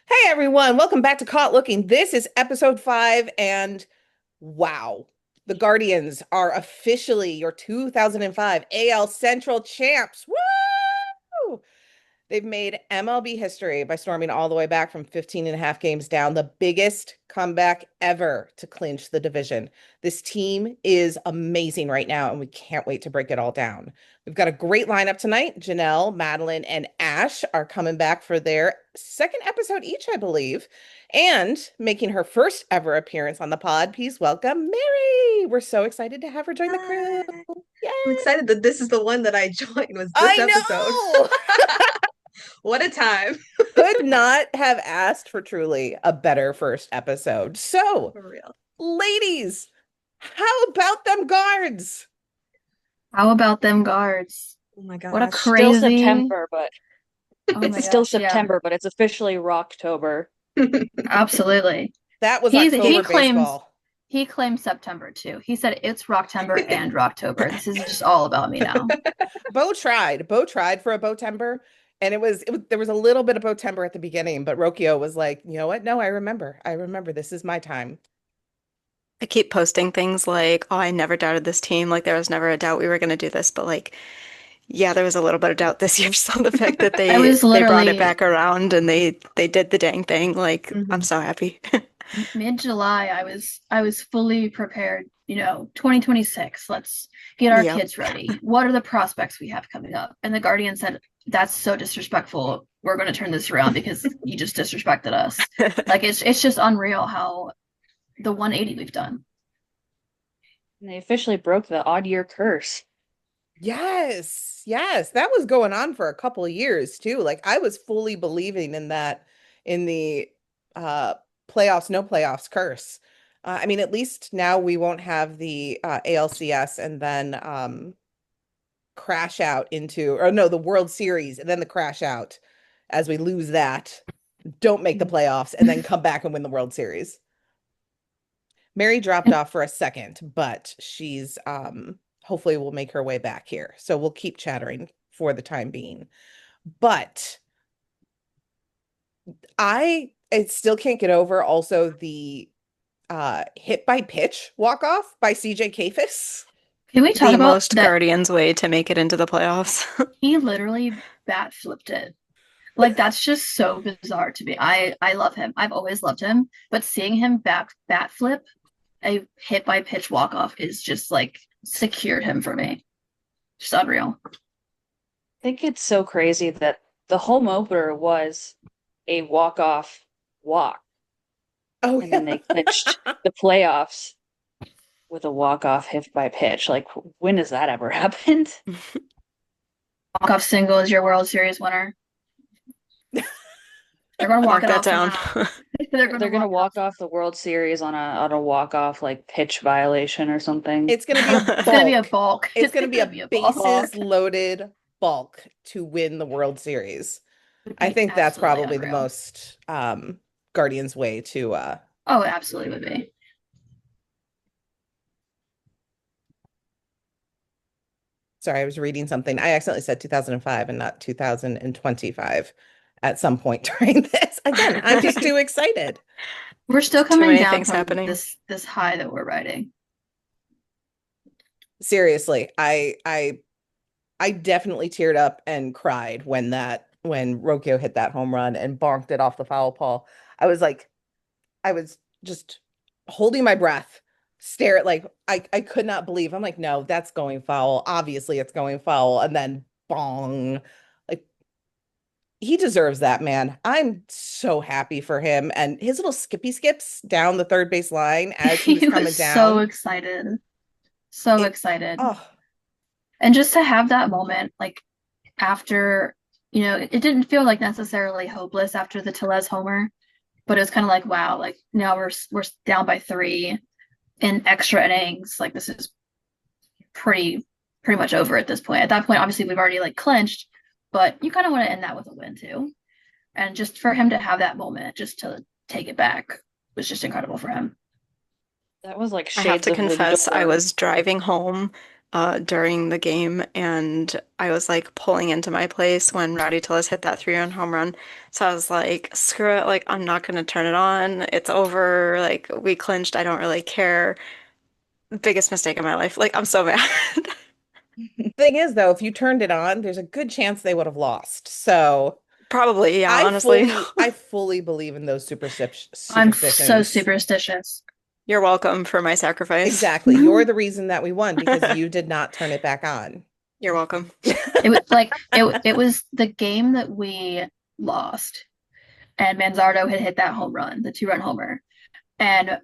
Hey everyone, welcome back to Caught Looking. This is episode 5, and wow, the Guardians are officially your 2005 AL Central champs. Woo! They've made MLB history by storming all the way back from 15 and a half games down, the biggest comeback ever to clinch the division. This team is amazing right now, and we can't wait to break it all down. We've got a great lineup tonight. Jenell, Madelyn, and Ash are coming back for their second episode each, I believe. And making her first ever appearance on the pod, please welcome Mary. We're so excited to have her join the crew. Hi. Yay! I'm excited that this is the one that I joined was this I episode. know. What a time. Could not have asked for truly a better first episode. So, For real. ladies, how about them guards? How about them guards? Oh my What a gosh. Still crazy. September, but Oh my it's still gosh, yeah, September, but it's officially Rocktober. absolutely. That was He October claims baseball. he claims September too. He said it's Rocktember and Rocktober. This is just all about me now. Bo tried. Bo tried for a Botember, and there was a little bit of Botember at the beginning, but Rokio was like, you know what? No, I remember. I remember. This is my time. I keep posting things like, oh, I never doubted this team. Like, there was never a doubt we were going to do this. But, like, yeah, there was a little bit of doubt this year. So the fact that I was they brought it literally back around and they did the dang thing, like, I'm Mhm. so happy. mid-July. I was fully prepared. 2026. Let's get our Yep. kids ready. What are the prospects we have coming up? And the Guardian said, "That's so disrespectful. We're going to turn this around because you just disrespected us." Like it's just unreal how the 180 we've done. And they officially broke the odd year curse. Yes, yes, that was going on for a couple of years too. Like I was fully believing in that in the uh playoffs, no playoffs curse. I mean, at least now we won't have the ALCS and then crash out into or no, the World Series and then the crash out as we lose that, don't make the playoffs and then come back and win the World Series. Mary dropped off for a second, but she's hopefully will make her way back here. So we'll keep chattering for the time being. But I still can't get over also the hit by pitch walk off by CJ Kafis. Can we talk The about most that? Guardians way to make it into the playoffs. He literally bat flipped it. Like that's just so bizarre to me. I love him. I've always loved him, but seeing him bat flip a hit by pitch walk off is just like secured him for me. Just unreal. I think it's so crazy that the home opener was a walk-off walk, Oh and then yeah. they clinched the playoffs with a walk-off hit by pitch. Like, when has that ever happened? Walk off single is your World Series winner. They're gonna walk Mark it that off down. somehow. They're gonna walk off the World Series on a walk-off like pitch violation or something. It's gonna be a It's gonna be a bulk. bulk. It's gonna be gonna a be a bulk. bases loaded bulk to win the World Series. Would I be think that's absolutely probably the unreal. most Guardians way to Oh, it absolutely would be. sorry, I was reading something. I accidentally said 2005 and not 2025 at some point during this. Again, I'm just too excited. We're still Too coming many down things from happening. this high that we're riding. Seriously, I definitely teared up and cried when Rokio hit that home run and bonked it off the foul pole. I was like, I was just holding my breath, stare at like I could not believe. I'm like, no, that's going foul. Obviously, it's going foul. And then bong. Like he deserves that, man. I'm so happy for him. And his little skippy skips down the third base line as he was He coming was so down. excited. So It excited. oh And just to have that moment, like after, it didn't feel like necessarily hopeless after the Tellez homer, but it was kind of like, wow, like now we're down by three in extra innings. Like this is pretty much over at this point. At that point, obviously we've already like clinched, but you kind of want to end that with a win too. And just for him to have that moment, just to take it back, was just incredible for him. That was like I have shades to of confess, I Lindor. was driving home during the game, and I was like pulling into my place when Rowdy Tillis hit that 3-run home run. So I was like, screw it, like I'm not gonna turn it on. It's over. Like we clinched. I don't really care. Biggest mistake of my life. Like I'm so mad. Thing is, though, if you turned it on, there's a good chance they would have lost. So Probably, yeah, I honestly. fully believe in those I'm so superstitions. superstitious. You're welcome for my sacrifice. Exactly. You're the reason that we won because you did not turn it back on. You're welcome. It was like it was the game that we lost, and Manzardo had hit that home run, the 2-run homer, and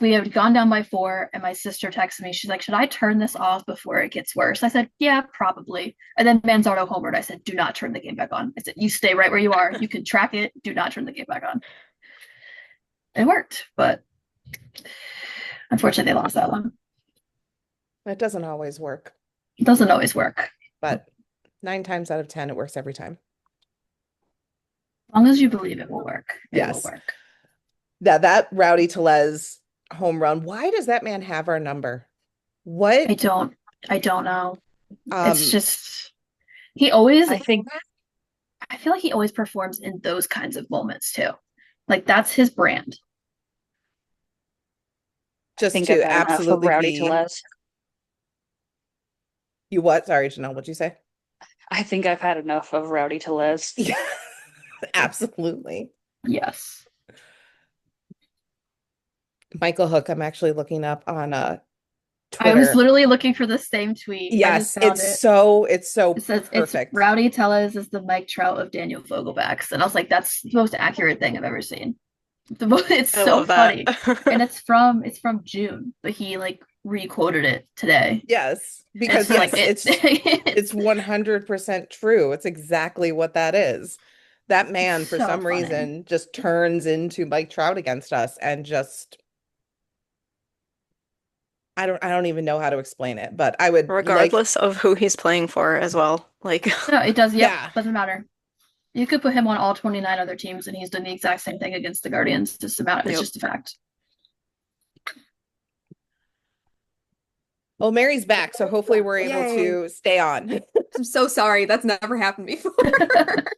we had gone down by 4, and my sister texted me. She's like, "Should I turn this off before it gets worse?" I said, "Yeah, probably." And then Manzardo homered. I said, "Do not turn the game back on." I said, "You stay right where you are. You can track it. Do not turn the game back on." It worked, but unfortunately, they lost that one. It doesn't always work, It doesn't always work. but 9 times out of 10, it works every time. As long as you believe it will work, it Yes. will work. That Rowdy Tellez home run. Why does that man have our number? What? I don't know. Um, It's just he always I think I feel like he always performs in those kinds of moments too. Like that's his brand. just I've to had enough of absolutely Rowdy be. Tellez. You what? Sorry, Jenell, what'd you say? I think I've had enough of Rowdy Tellez. Yeah, absolutely. Yes. Michael Hook, I'm actually looking up on I was Twitter. literally looking for the same tweet. I Yes, just found it's it. so It says perfect. it's Rowdy Tellez is the Mike Trout of Daniel Vogelbach's, and I was like, that's the most accurate thing I've ever seen. It's I so love that. funny, and it's from June, but he like re-quoted it today. Yes, because It's like yes, it's 100% true. It's exactly what that is. That man, for so some funny. reason, just turns into Mike Trout against us and just I don't even know how to explain it, but I would like Regardless of who he's playing for as well. Like No, it does. Yep, Yeah. doesn't matter. You could put him on all 29 other teams, and he's done the exact same thing against the Guardians. It's just about. It's Yep. just a fact. well, Mary's back, so hopefully we're able Yay. to stay on. I'm so sorry. That's never happened before.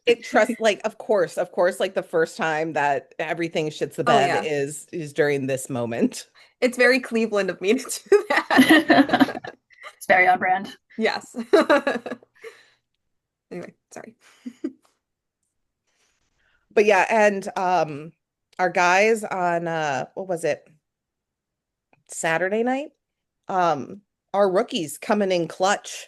Of course, like the first time that everything shits the Oh, bed yeah. is during this moment. It's very Cleveland of me to do that. It's very on brand. Yes. Anyway, sorry. But yeah, and our guys on what was it? Saturday night? Our rookies coming in clutch.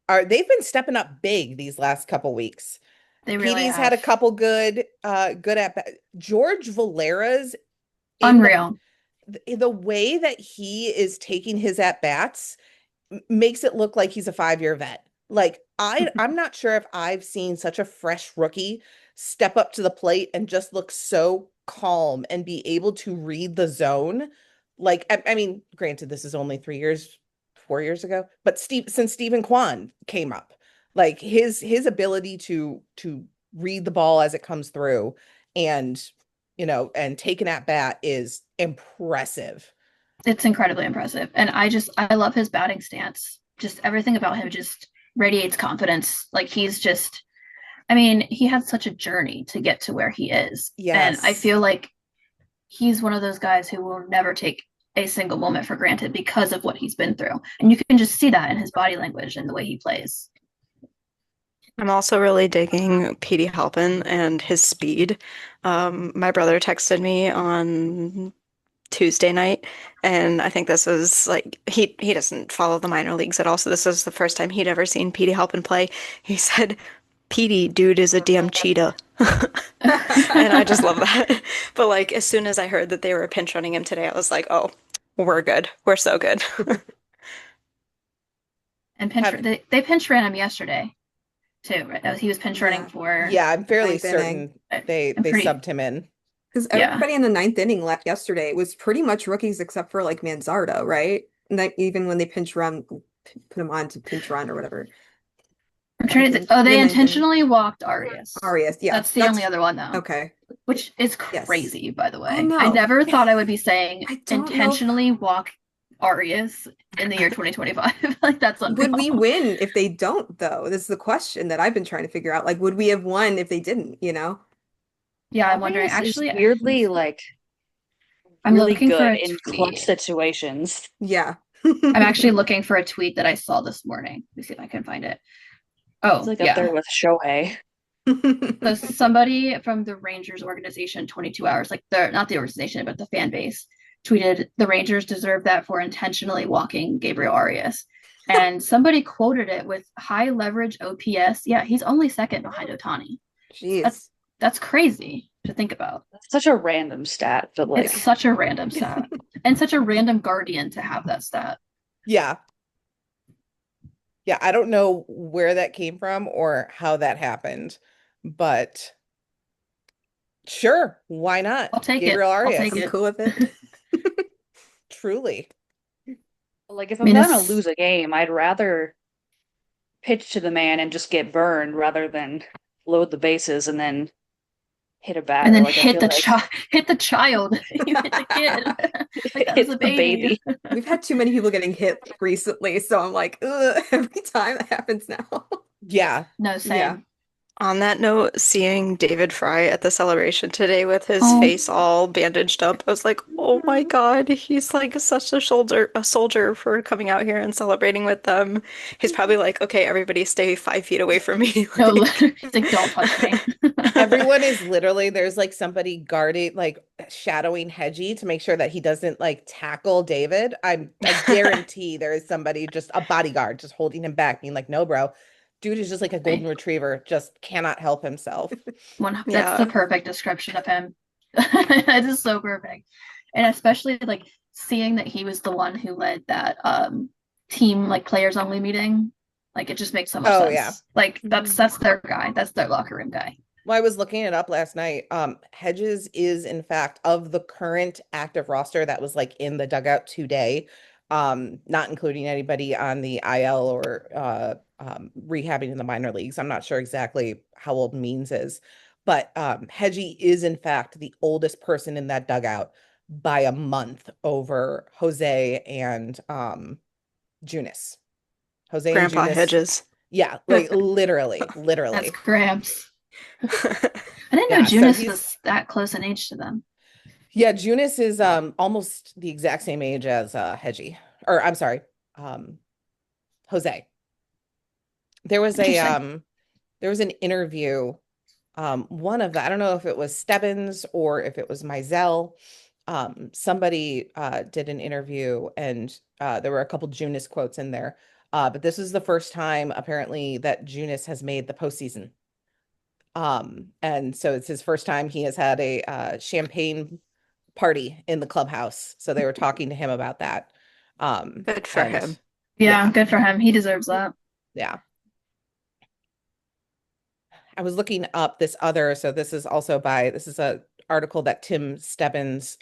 They've been stepping up big these last couple weeks. They really PD's had a have. couple good at George Valera's Unreal. the way that he is taking his at bats makes it look like he's a 5-year vet. Like I'm not sure if I've seen such a fresh rookie step up to the plate and just look so calm and be able to read the zone. Like I mean, granted, this is only 4 years ago, but since Stephen Kwan came up, like his ability to read the ball as it comes through and and take an at bat is impressive. It's incredibly impressive, and I love his batting stance. Just everything about him just radiates confidence. Like he's just, I mean, he had such a journey to get to where he is, and I Yes. feel like he's one of those guys who will never take a single moment for granted because of what he's been through, and you can just see that in his body language and the way he plays. I'm also really digging Petey Halpin and his speed. My brother texted me on Tuesday night, and I think this was like he doesn't follow the minor leagues at all, so this was the first time he'd ever seen Petey Halpin play. He said, "Petey, dude, is a damn cheetah," and I just love that. But like as soon as I heard that they were pinch running him today, I was like, "Oh, we're good. We're so good." And they pinch ran him yesterday too, right? He was pinch running for Yeah, I'm fairly Ninth inning. certain they I'm pretty- subbed him in. Because Yeah. everybody in the 9th inning left yesterday was pretty much rookies except for like Manzardo, right? And that even when they pinch run, put him on to pinch run or whatever. I'm trying to think they the ninth inning. intentionally walked Arias. Arias, yeah. That's the only other one though. Okay. Which is Yes. crazy, by the way. I know. I never thought I would be saying I don't know if- intentionally walk Arias in the year 2025. Like that's Would we unreal. win if they don't, though? This is the question that I've been trying to figure out. Like, would we have won if they didn't, you know? Yeah, I'm wondering. Arias is Actually, weirdly like I'm really looking for good a in clutch tweet. situations. Yeah. I'm actually looking for a tweet that I saw this morning. Let me see if I can find it. He's Oh, like up yeah. there with Shohei. So somebody from the Rangers organization, 22 hours, like they're not the organization, but the fan base, tweeted the Rangers deserve that for intentionally walking Gabriel Arias. And somebody quoted it with high leverage OPS. Yeah, he's only second behind Otani. Jeez. That's crazy to think about. That's such a random stat, but It's like such a random stat. And such a random guardian to have that stat. Yeah. Yeah, I don't know where that came from or how that happened, but sure, why not? I'll take it. Gabriel I'll Arias, take I'm it. cool with it. truly. like if I I'm mean, gonna it's lose a game, I'd rather pitch to the man and just get burned rather than load the bases and then hit a and batter. then Like I feel like hit the child. You hit the kid. Like that was hit a the baby. baby. We've had too many people getting hit recently, so I'm like, ugh, every time that happens now. Yeah. No, Yeah. same. On that note, seeing David Fry at the celebration today with his Oh, face all bandaged up, I was like, oh my God, he's like such a soldier for coming out here and celebrating with them. He's probably like, okay, everybody stay 5 feet away from me. no, Like, it's like don't touch me. Everyone is literally, there's like somebody guarding, like shadowing Hedgie to make sure that he doesn't like tackle David. I guarantee there is somebody, just a bodyguard, just holding him back, being like, no, bro. Dude is just like a golden retriever, just cannot help himself. That's the yeah. perfect description of him. That is so perfect. And especially like seeing that he was the one who led that team like players only meeting. Like it just makes so much Oh, sense. yeah. Like that's their guy. That's their locker room guy. Well, I was looking it up last night. Hedges is in fact of the current active roster that was like in the dugout today, not including anybody on the IL or rehabbing in the minor leagues. I'm not sure exactly how old Means is, but Hedgie is in fact the oldest person in that dugout by a month over Jose and Junis. Jose and Grandpa Junis. Hedges. Yeah, like literally, That's literally. Gramps. I didn't know Yeah, so Junis he's was that close in age to them. Yeah, Junis is almost the exact same age as Hedgie. Or I'm sorry, um Jose. There was a Interesting. there was an interview, one of the, I don't know if it was Stebbins or if it was Mizell. Somebody did an interview and there were a couple Junis quotes in there. But this is the first time apparently that Junis has made the postseason. And so it's his first time he has had a champagne party in the clubhouse. So they were talking to him about that. Good for And him. Yeah, yeah, good for him. He deserves that. yeah. I was looking up this other, so this is also by, this is a article that Tim Stebbins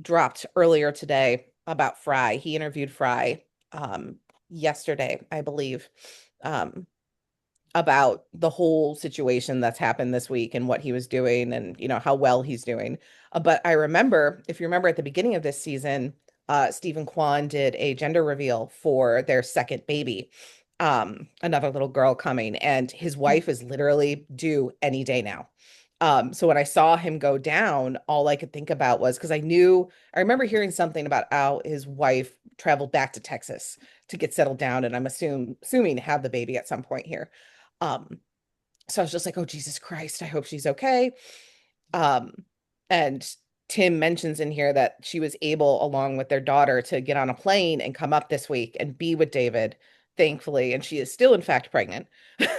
dropped earlier today about Fry. He interviewed Fry yesterday, I believe, about the whole situation that's happened this week and what he was doing and how well he's doing. But I remember, if you remember at the beginning of this season, Stephen Kwan did a gender reveal for their second baby, another little girl coming, and his wife is literally due any day now. So when I saw him go down, all I could think about was, because I remember hearing something about how his wife traveled back to Texas to get settled down, and I'm assuming to have the baby at some point here. Um, so I was just like, oh, Jesus Christ, I hope she's okay. And Tim mentions in here that she was able, along with their daughter, to get on a plane and come up this week and be with David, thankfully. And she is still, in fact, pregnant.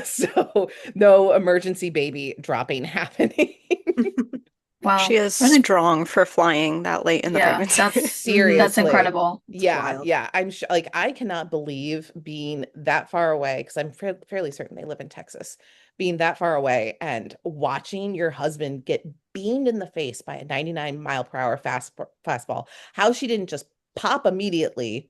So no emergency baby dropping happening. Wow. She is I think, strong for flying that late in the yeah, pregnancy. that's Seriously. incredible. Yeah, wild. yeah. I'm sure, like, I cannot believe being that far away, because I'm fairly certain they live in Texas, being that far away and watching your husband get beamed in the face by a 99-mile-per-hour fastball. How she didn't just pop immediately,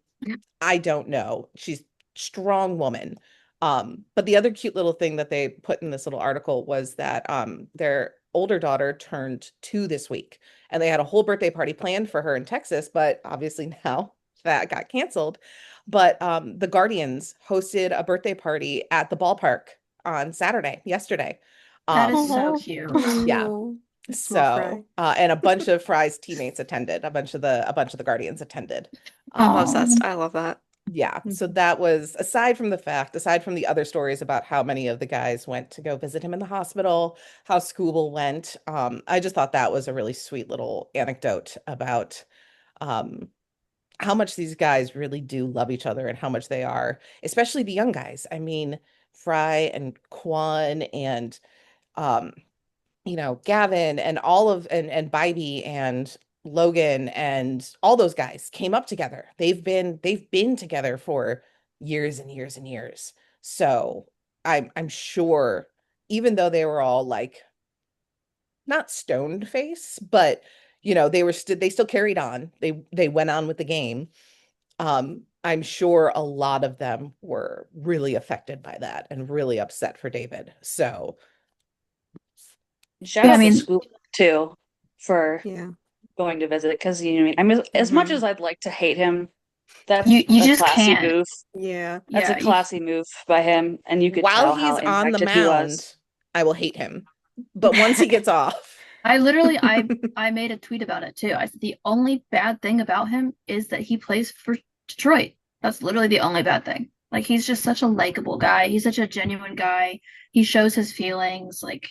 I don't know. She's a strong woman. But the other cute little thing that they put in this little article was that their older daughter turned 2 this week, and they had a whole birthday party planned for her in Texas, but obviously now that got canceled. But the Guardians hosted a birthday party at the ballpark on Saturday, yesterday. That is so Oh. cute. Yeah. Oh, small fry. So and a bunch of Fry's teammates attended, a bunch of the Guardians attended. I love Aw. that. I love that. Yeah, so that was aside from the other stories about how many of the guys went to go visit him in the hospital, how Scooble went. I just thought that was a really sweet little anecdote about um how much these guys really do love each other and how much they are, especially the young guys. I mean, Fry and Quan and um Gavin and all of and Bybee and Logan and all those guys came up together. They've been together for years and years and years. So I'm sure even though they were all like not stoned face, but they still carried on. They went on with the game. I'm sure a lot of them were really affected by that and really upset for David. So Shout Yeah, I out to mean, Scoop too for Yeah. going to visit because I mean, as much Mhm. as I'd like to hate him, that's you a just classy can't. move. Yeah. That's a Yeah, classy move by him, and you could while tell how he's on the impacted he was. mound, I will hate him. But once he gets off, I literally I made a tweet about it too. I said the only bad thing about him is that he plays for Detroit. That's literally the only bad thing. Like he's just such a likable guy. He's such a genuine guy. He shows his feelings. Like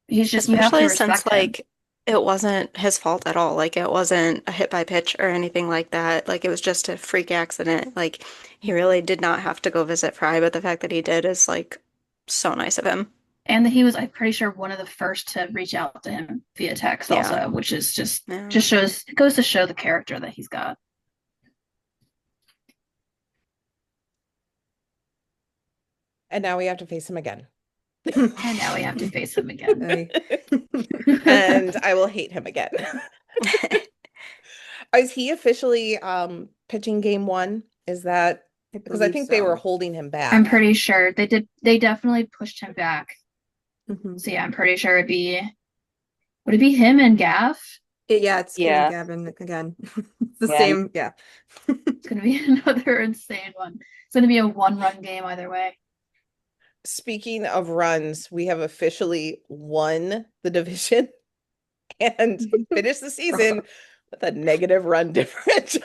he's just you have to Especially since respect him. like it wasn't his fault at all. Like it wasn't a hit by pitch or anything like that. Like it was just a freak accident. Like he really did not have to go visit Fry, but the fact that he did is like so nice of him. And that he was, I'm pretty sure, one of the first to reach out to him via text Yeah. also, which is just Yeah. goes to show the character that he's got. and now we have to face him again. And now we have to face him again. Hey. And I will hate him again. Is he officially pitching game 1? Is that because I believe think they were so. holding him back. I'm pretty sure they definitely pushed him back. Mhm. So yeah, I'm pretty sure would it be him and Gav? Yeah, it's him Yeah. and Gavin again. It's the Yeah. same. Yeah. It's gonna be another insane one. It's gonna be a 1-run game either way. Speaking of runs, we have officially won the division and finished the season with a negative run differential.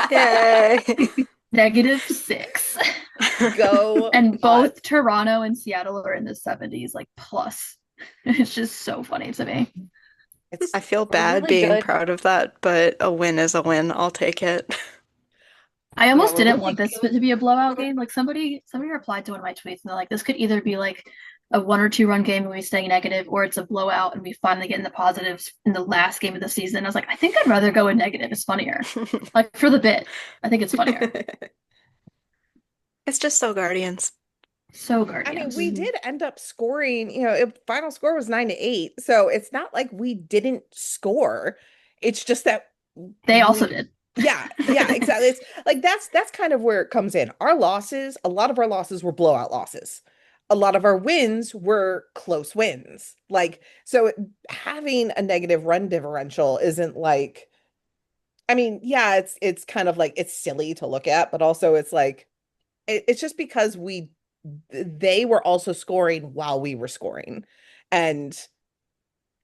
Yay. -6. Go And on. both Toronto and Seattle are in the 70s, like plus. It's just so funny to me. It's I feel We're bad really being good. proud of that, but a win is a win. I'll take it. I almost we're didn't really want this good. to be a blowout game. Like somebody replied to one of my tweets and they're like, this could either be like a 1 or 2-run game and we stay negative, or it's a blowout and we finally get in the positives in the last game of the season. I was like, I think I'd rather go in negative. It's funnier. Like for the bit. I think it's funnier. It's just so Guardians. So I mean, Guardians. we did end up scoring, final score was 9-8. So it's not like we didn't score. It's just that They also did. Yeah, exactly. It's like that's kind of where it comes in. A lot of our losses were blowout losses. A lot of our wins were close wins. Like, so having a negative run differential isn't like, I mean, yeah, it's kind of like it's silly to look at, but also it's like it's just because they were also scoring while we were scoring. And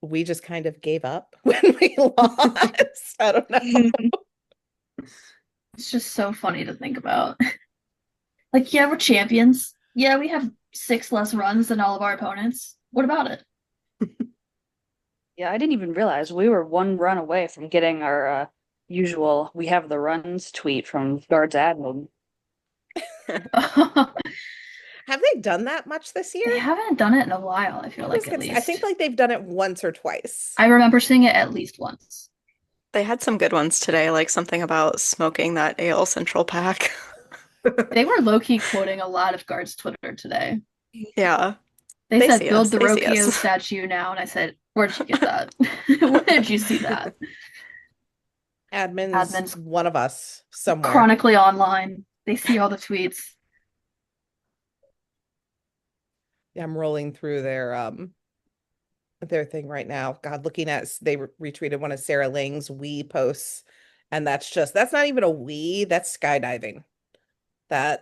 we just kind of gave up when we lost. I don't know. It's just so funny to think about. Like, yeah, we're champions. Yeah, we have 6 less runs than all of our opponents. What about it? Yeah, I didn't even realize we were 1 run away from getting our usual "we have the runs" tweet from Guards admin. Have they done that much this They year? haven't done it in a while, I feel I was like, at gonna say, I least. think like they've done it once or twice. I remember seeing it at least once. They had some good ones today, like something about smoking that AL Central pack. They were low-key quoting a lot of Guards' Twitter today. Yeah. They They said, see build us. the They see Rokio us. statue now. And I said, where'd you get that? Where did you see that? Admin's Admin's one of us somewhere. chronically online. They see all the tweets. Yeah, I'm rolling through their thing right now. God, looking at they retweeted one of Sarah Lang's "we" posts, And that's not even a we, that's skydiving. That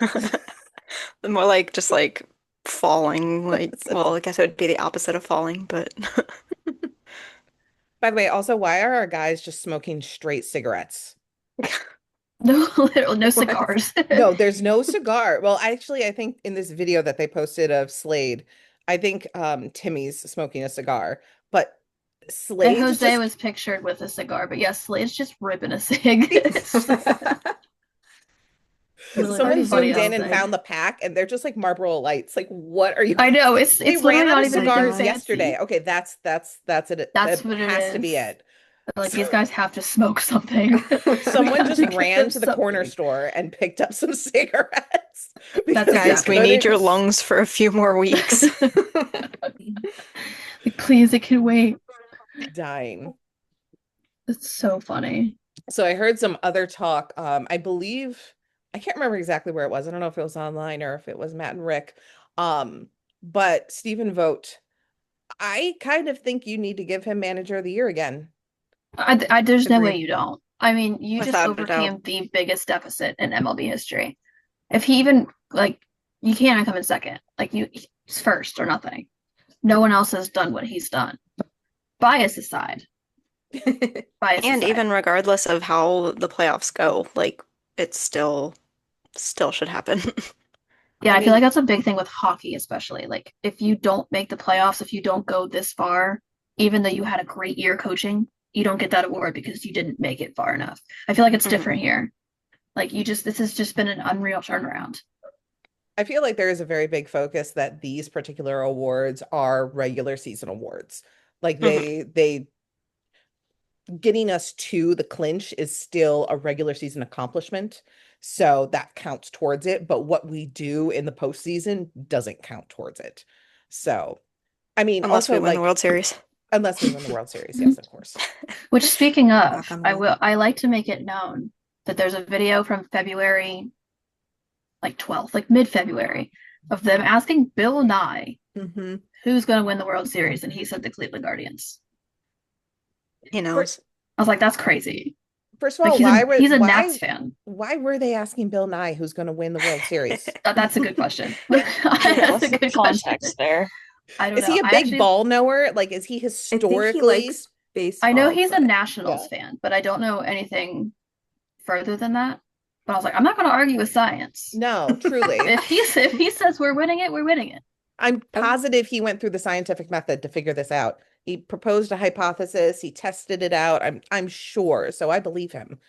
More like just like falling, like, well, I guess it would be the opposite of falling, but By the way, also, why are our guys just smoking straight cigarettes? No, literally, no What? cigars. No, there's no cigar. Well, actually, I think in this video that they posted of Slade, I think Timmy's smoking a cigar, but And Slade's Jose just was pictured with a cigar, but yes, Slade's just ripping a cig. It's really someone funny zoomed in and outside. found the pack and they're just like Marlboro lights. Like, what are you? I know They it's ran literally out not of even anything cigars fancy. yesterday. Okay, that's it. That's That what it has to be is. it. Like these guys have to smoke something. We Someone have just to get ran them to the corner something. store and picked up some cigarettes That's because they guys, we need your couldn't- lungs for a few more weeks. Please, it can wait. dying. It's so funny. So I heard some other talk. I believe I can't remember exactly where it was. I don't know if it was online or if it was Matt and Rick. But Stephen Vogt, I kind of think you need to give him manager of the year again. There's no way Agreed. you don't. I mean, you just Without a doubt. overcame the biggest deficit in MLB history. If he even like, you can't come in second. Like he's first or nothing. No one else has done what he's done. Bias aside, bias And aside. even regardless of how the playoffs go, like it still should happen. Yeah, I I feel mean- like that's a big thing with hockey, especially. Like, if you don't make the playoffs, if you don't go this far, even though you had a great year coaching, you don't get that award because you didn't make it far enough. I feel like it's Mhm. different here. Like, this has just been an unreal turnaround. I feel like there is a very big focus that these particular awards are regular season awards. Like they getting us to the clinch is still a regular season accomplishment. So that counts towards it. But what we do in the postseason doesn't count towards it. So, I mean, Unless we also win the like, World Series. unless we win the World Series, yes, of course. Which, speaking of, Knock on wood. I like to make it known that there's a video from February, like 12th, like mid-February, of them asking Bill Nye Mhm. who's going to win the World Series, and he said the Cleveland Guardians. He knows. I was like, that's crazy. First of Like all, he's a Nats fan. why were they asking Bill Nye who's going to win the World Series? That's a good question. Yeah, what's That's a the good question. context there? I don't Is know. he a I big actually, ball knower? Like, is he I think historically? he likes baseball. I know he's a but- Nationals fan, but I don't know anything further than that. But I was like, I'm not going to argue with science. No, truly. If he says we're winning it, we're winning it. I'm positive he went through the scientific method to figure this out. He proposed a hypothesis, he tested it out. I'm sure, so I believe him.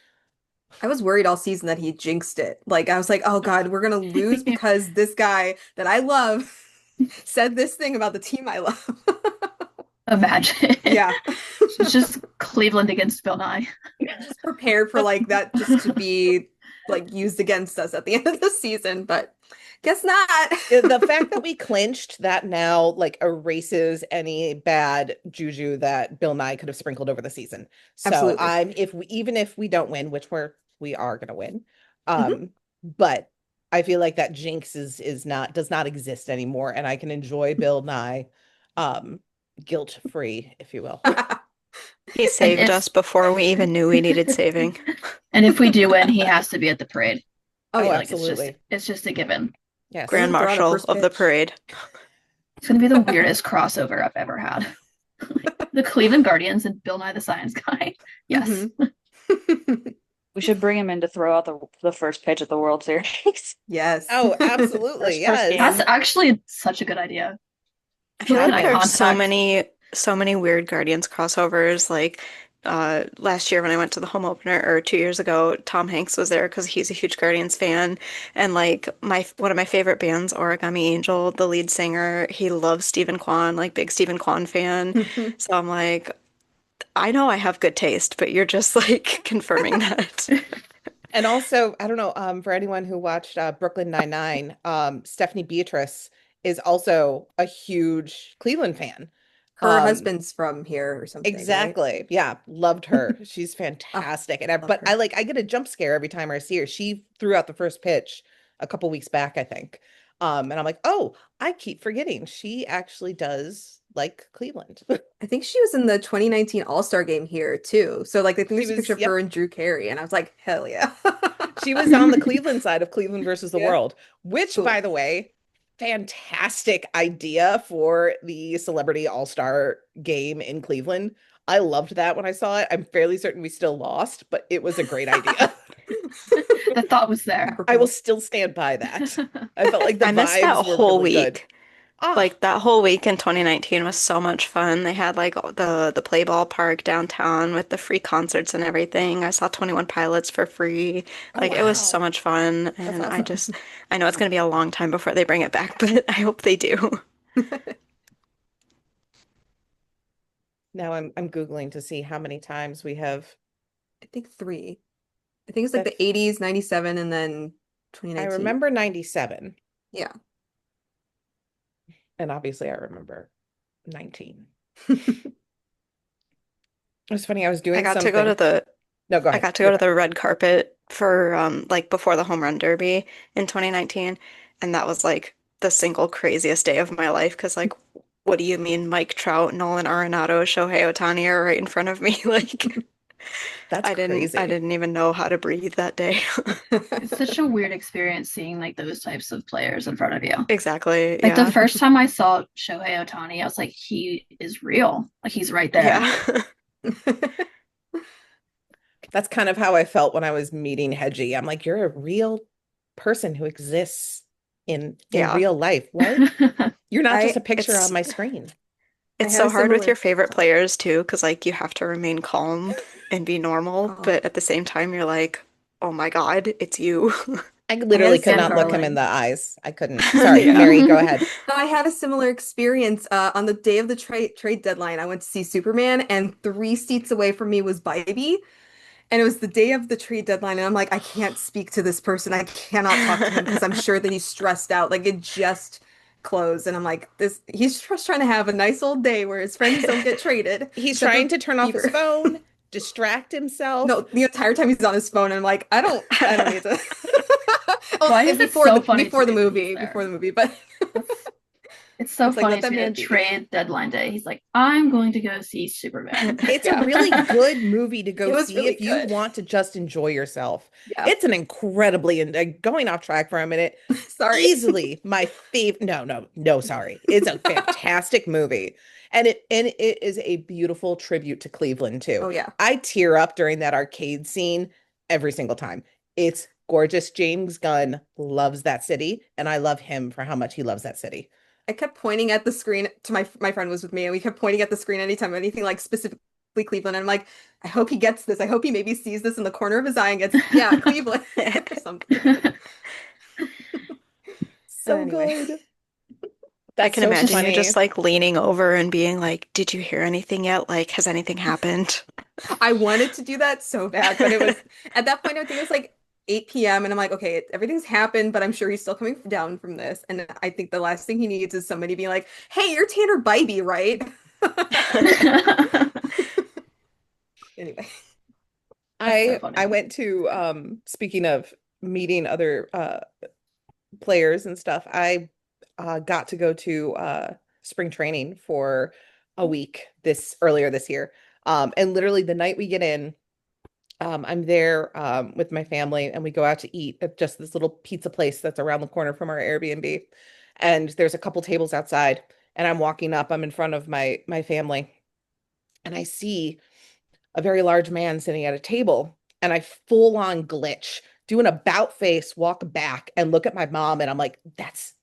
I was worried all season that he jinxed it. Like I was like, oh God, we're gonna lose because this guy that I love said this thing about the team I love. Imagine. Yeah. It's just Cleveland against Bill Nye. Just prepared for like that just to be like used against us at the end of the season, but guess not. The fact that we clinched that now like erases any bad juju that Bill Nye could have sprinkled over the season. So Absolutely. even if we don't win, which we are gonna win, Mhm. but I feel like that jinx does not exist anymore, and I can enjoy Bill Nye guilt free, if you will. He saved if- us before we even knew we needed saving. And if we do win, he has to be at the parade. Oh, yeah. Like absolutely. it's just a given. Yes. Grand Throw out a Marshal first of the pitch. parade. It's gonna be the weirdest crossover I've ever had. The Cleveland Guardians and Bill Nye the Science Guy. Yes. Mhm. We should bring him in to throw out the first pitch at the World Series. Yes. Oh, absolutely. First Yes. game. That's actually such a good idea. I feel Look like at eye there's contact. so many weird Guardians crossovers. Like last year when I went to the home opener, or 2 years ago, Tom Hanks was there because he's a huge Guardians fan. And like one of my favorite bands, Origami Angel, the lead singer, he loves Stephen Kwan, like big Stephen Kwan fan. So I'm like, I know I have good taste, but you're just like confirming that. And also, I don't know, for anyone who watched Brooklyn Nine-Nine, Stephanie Beatrice is also a huge Cleveland fan. Her husband's from here or something, right? Exactly. Yeah, loved her. She's fantastic. And love her. I get a jump scare every time I see her. She threw out the first pitch a couple weeks back, I think. And I'm like, oh, I keep forgetting she actually does like Cleveland. I think she was in the 2019 All-Star game here too. So like I think there's a picture of yep. her and Drew Carey, and I was like, hell yeah. She was on the Cleveland side of Cleveland versus the Yeah. World, which, Cool. by the way, fantastic idea for the Celebrity All-Star game in Cleveland. I loved that when I saw it. I'm fairly certain we still lost, but it was a great idea. The thought was there. I will still stand by that. I felt like the I missed that vibes were whole really good. week. Ah, Like that whole week in 2019 was so much fun. They had like the play ball park downtown with the free concerts and everything. I saw 21 Pilots for free. oh, Like it was so wow. much fun. That's And awesome. I know it's gonna be a long time before they bring it back, but I hope they do. Now I'm Googling to see how many times we have. I think 3. I think it's like That's, the 80s, 97, and then I 2019. remember 97, Yeah. and obviously I remember 19. It was funny. I was I doing got to something. go to the No, go I ahead. got to You're go to fine. the red carpet for like before the home run derby in 2019, and that was like the single craziest day of my life because like what do you mean Mike Trout, Nolan Arenado, Shohei Ohtani are right in front of me? Like That's I crazy. didn't even know how to breathe that day. It's such a weird experience seeing like those types of players in front of you. Exactly. Like the Yeah. first time I saw Shohei Ohtani, I was like, he is real. Like he's right there. Yeah. That's kind of how I felt when I was meeting Hedgie. I'm like, you're a real person who exists in Yeah. real life. What? You're not just a picture It's on my screen. it's had so a hard with similar- your favorite players too, because like you have to remain calm and be normal, Oh. but at the same time you're like, oh my God, it's you. I literally could Sam not look him in Darling. the eyes. I couldn't. Sorry, Yeah. Mary, go ahead. No, I had a similar experience on the day of the trade deadline. I went to see Superman, and 3 seats away from me was Bybee. And it was the day of the trade deadline, and I'm like, I can't speak to this person. I cannot talk to him because I'm sure that he's stressed out. Like it just closed, and I'm like, he's just trying to have a nice old day where his friends don't get traded. He's except trying for to turn off his Bieber. phone, distract himself. No, the entire time he's on his phone, and I'm like, I don't need to. Oh, Why and is it so funny before to the me that movie, he's there? before the movie, but It's so It's like, funny let that to me man that be. trade deadline day. He's like, I'm going to go see Superman. It's Yeah. a really good movie to go It was see really if you good. want to just enjoy yourself. Yeah. It's an incredibly, and going off track for a minute, Sorry. easily my favorite. No, sorry. It's a fantastic movie. And it is a beautiful tribute to Cleveland too. Oh yeah. I tear up during that arcade scene every single time. It's gorgeous. James Gunn loves that city, and I love him for how much he loves that city. I kept pointing at the screen to my friend was with me, and we kept pointing at the screen anytime anything like specifically Cleveland. And I'm like, I hope he gets this. I hope he maybe sees this in the corner of his eye and gets, yeah, Cleveland or something. So Anyway. good. I That's can so imagine funny. you just like leaning over and being like, did you hear anything yet? Like, has anything happened? I wanted to do that so bad, but it was at that point, I think it was like 8 p.m. and I'm like, okay, everything's happened, but I'm sure he's still coming down from this. And I think the last thing he needs is somebody being like, hey, you're Tanner Bybee, right? Anyway. That's so funny. I went to speaking of meeting other players and stuff, I got to go to spring training for a week earlier this year. And literally the night we get in, I'm there with my family, and we go out to eat at just this little pizza place that's around the corner from our Airbnb. And there's a couple tables outside, and I'm walking up, I'm in front of my family, and I see a very large man sitting at a table, and I full on glitch, do an about face, walk back and look at my mom, and I'm like, that's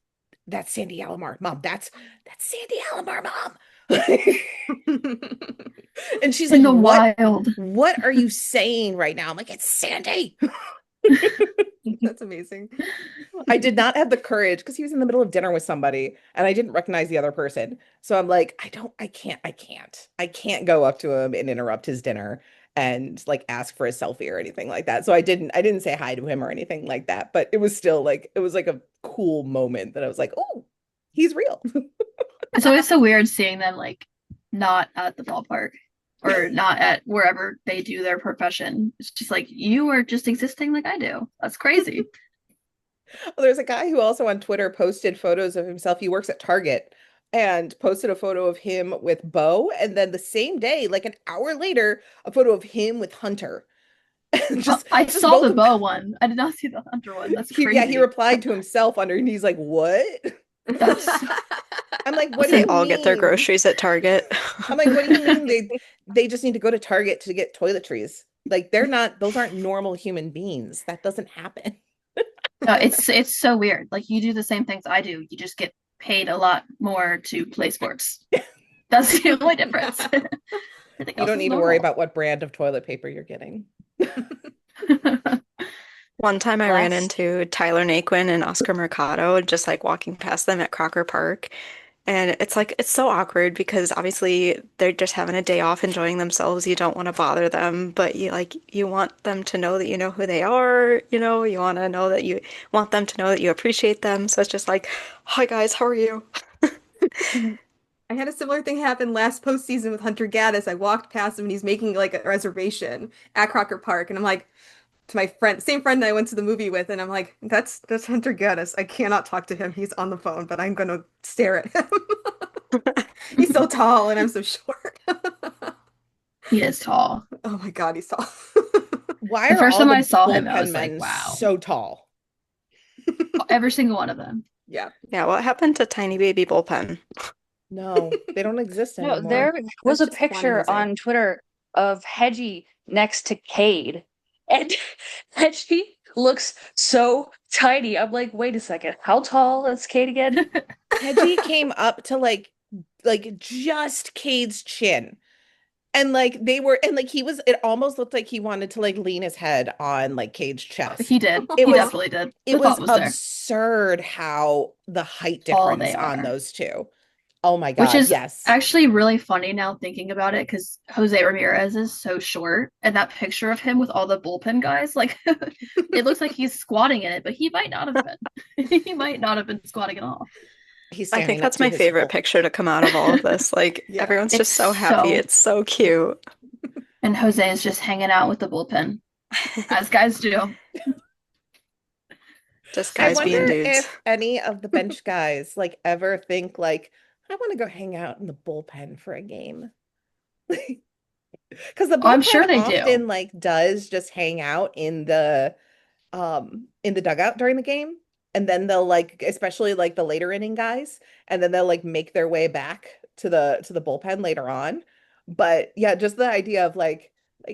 Sandy Alomar, mom. That's Sandy Alomar, mom. And she's In like, the what? wild. What are you saying right now? I'm like, it's Sandy. That's amazing. I did not have the courage because he was in the middle of dinner with somebody and I didn't recognize the other person. So I'm like, I can't go up to him and interrupt his dinner and like ask for a selfie or anything like that. So I didn't say hi to him or anything like that, but it was still like, it was like a cool moment that I was like, oh, he's real. It's always so weird seeing them like not at the ballpark or not at wherever they do their profession. It's just like you are just existing like I do. That's crazy. Well, there's a guy who also on Twitter posted photos of himself. He works at Target. and posted a photo of him with Bo, and then the same day, like an hour later, a photo of him with Hunter. I Just saw both the of bow one. I did not see the hunter one. That's he crazy. replied to himself under, and he's like, "What?" That's I'm like, "What do They you all get their mean?" groceries at Target. I'm like, "What do you mean they just need to go to Target to get toiletries? Like they're not those aren't normal human beings. That doesn't happen." it's so weird. Like you do the same things I do. You just get paid a lot more to play sports. That's the only difference. Everything You else don't is need to worry normal. about what brand of toilet paper you're getting. One time I ran Last into Tyler Naquin and Oscar Mercado just like walking past them at Crocker Park. And it's like, it's so awkward because obviously they're just having a day off enjoying themselves. You don't want to bother them, but you want them to know that you know who they are, you want to know that you want them to know that you appreciate them. So it's just like, hi guys, how are you? I had a similar thing happen last postseason with Hunter Gaddis. I walked past him and he's making like a reservation at Crocker Park, and I'm like to my friend, same friend that I went to the movie with, and I'm like, that's Hunter Gaddis. I cannot talk to him. He's on the phone, but I'm gonna stare at him. He's so tall and I'm so short. He is tall. Oh my God, he's tall. Why The are first all time I the saw him, I bullpen was like, men wow. so tall? Every single one of them. Yeah. Yeah, what happened to Tiny Baby Bullpen? No, they don't exist No, anymore. there was That's a just Juan picture Jose. on Twitter of Hedgie next to Cade, and Hedgie looks so tiny. I'm like, wait a second, how tall is Cade again? Hedgie came up to like just Cade's chin. And like they were and like he was it almost looked like he wanted to like lean his head on like Cade's chest. He did. It He was definitely did. it The was thought was there. absurd how the height Tall difference they on are. those two. Oh my Which God, is yes. actually really funny now thinking about it because Jose Ramirez is so short, and that picture of him with all the bullpen guys, like it looks like he's squatting in it, but he might not have been. He might not have been squatting at all. He's I think standing up that's to my his favorite full. picture to come out of all of this. Like Yeah. everyone's It's just so happy. so, It's so cute. and Jose is just hanging out with the bullpen, as guys do. Just I guys So wonder being weird. dudes. if any of the bench guys like ever think like, I want to go hang out in the bullpen for a game. Because the Oh, I'm sure bullpen they do. often like does just hang out in the dugout during the game, and then they'll like especially like the later inning guys, and then they'll like make their way back to the bullpen later on. But yeah, just the idea of like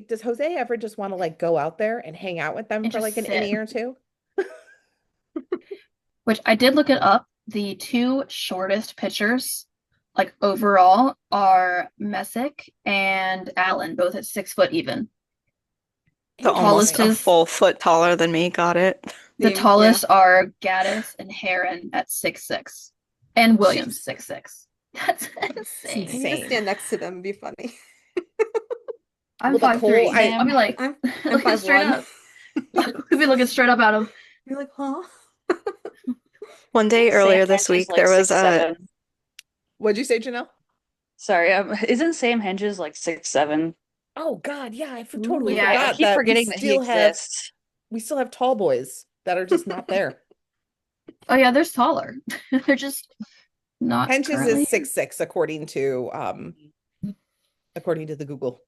does Jose ever just want to like go out there and hang out with them And for just like an sit. inning or two? Which I did look it up. The two shortest pitchers, like overall, are Messick and Allen, both at 6 foot even. So almost Tallest a Interesting. is full foot taller than me. Got it. the Same, yeah. tallest are Gaddis and Heron at 6'6", and Williams Jeez. 6'6". That's I insane. need to Insane. stand next to them and be funny. I'm Well, the Cole, 5'3". I'll be like I'm looking straight 5'1". up. We'll be looking straight up at him. You're like, huh? One day Sam earlier this Hedges week, like there was six a seven. what'd you say, Janelle? Sorry, isn't Sam Hedges like 6'7"? Oh God, yeah, I totally Ooh. Yeah, I forgot keep that forgetting that he exists. we still have tall boys that are just not there. Oh yeah, there's taller. They're just not Henches currently. is 6'6" according to the Google.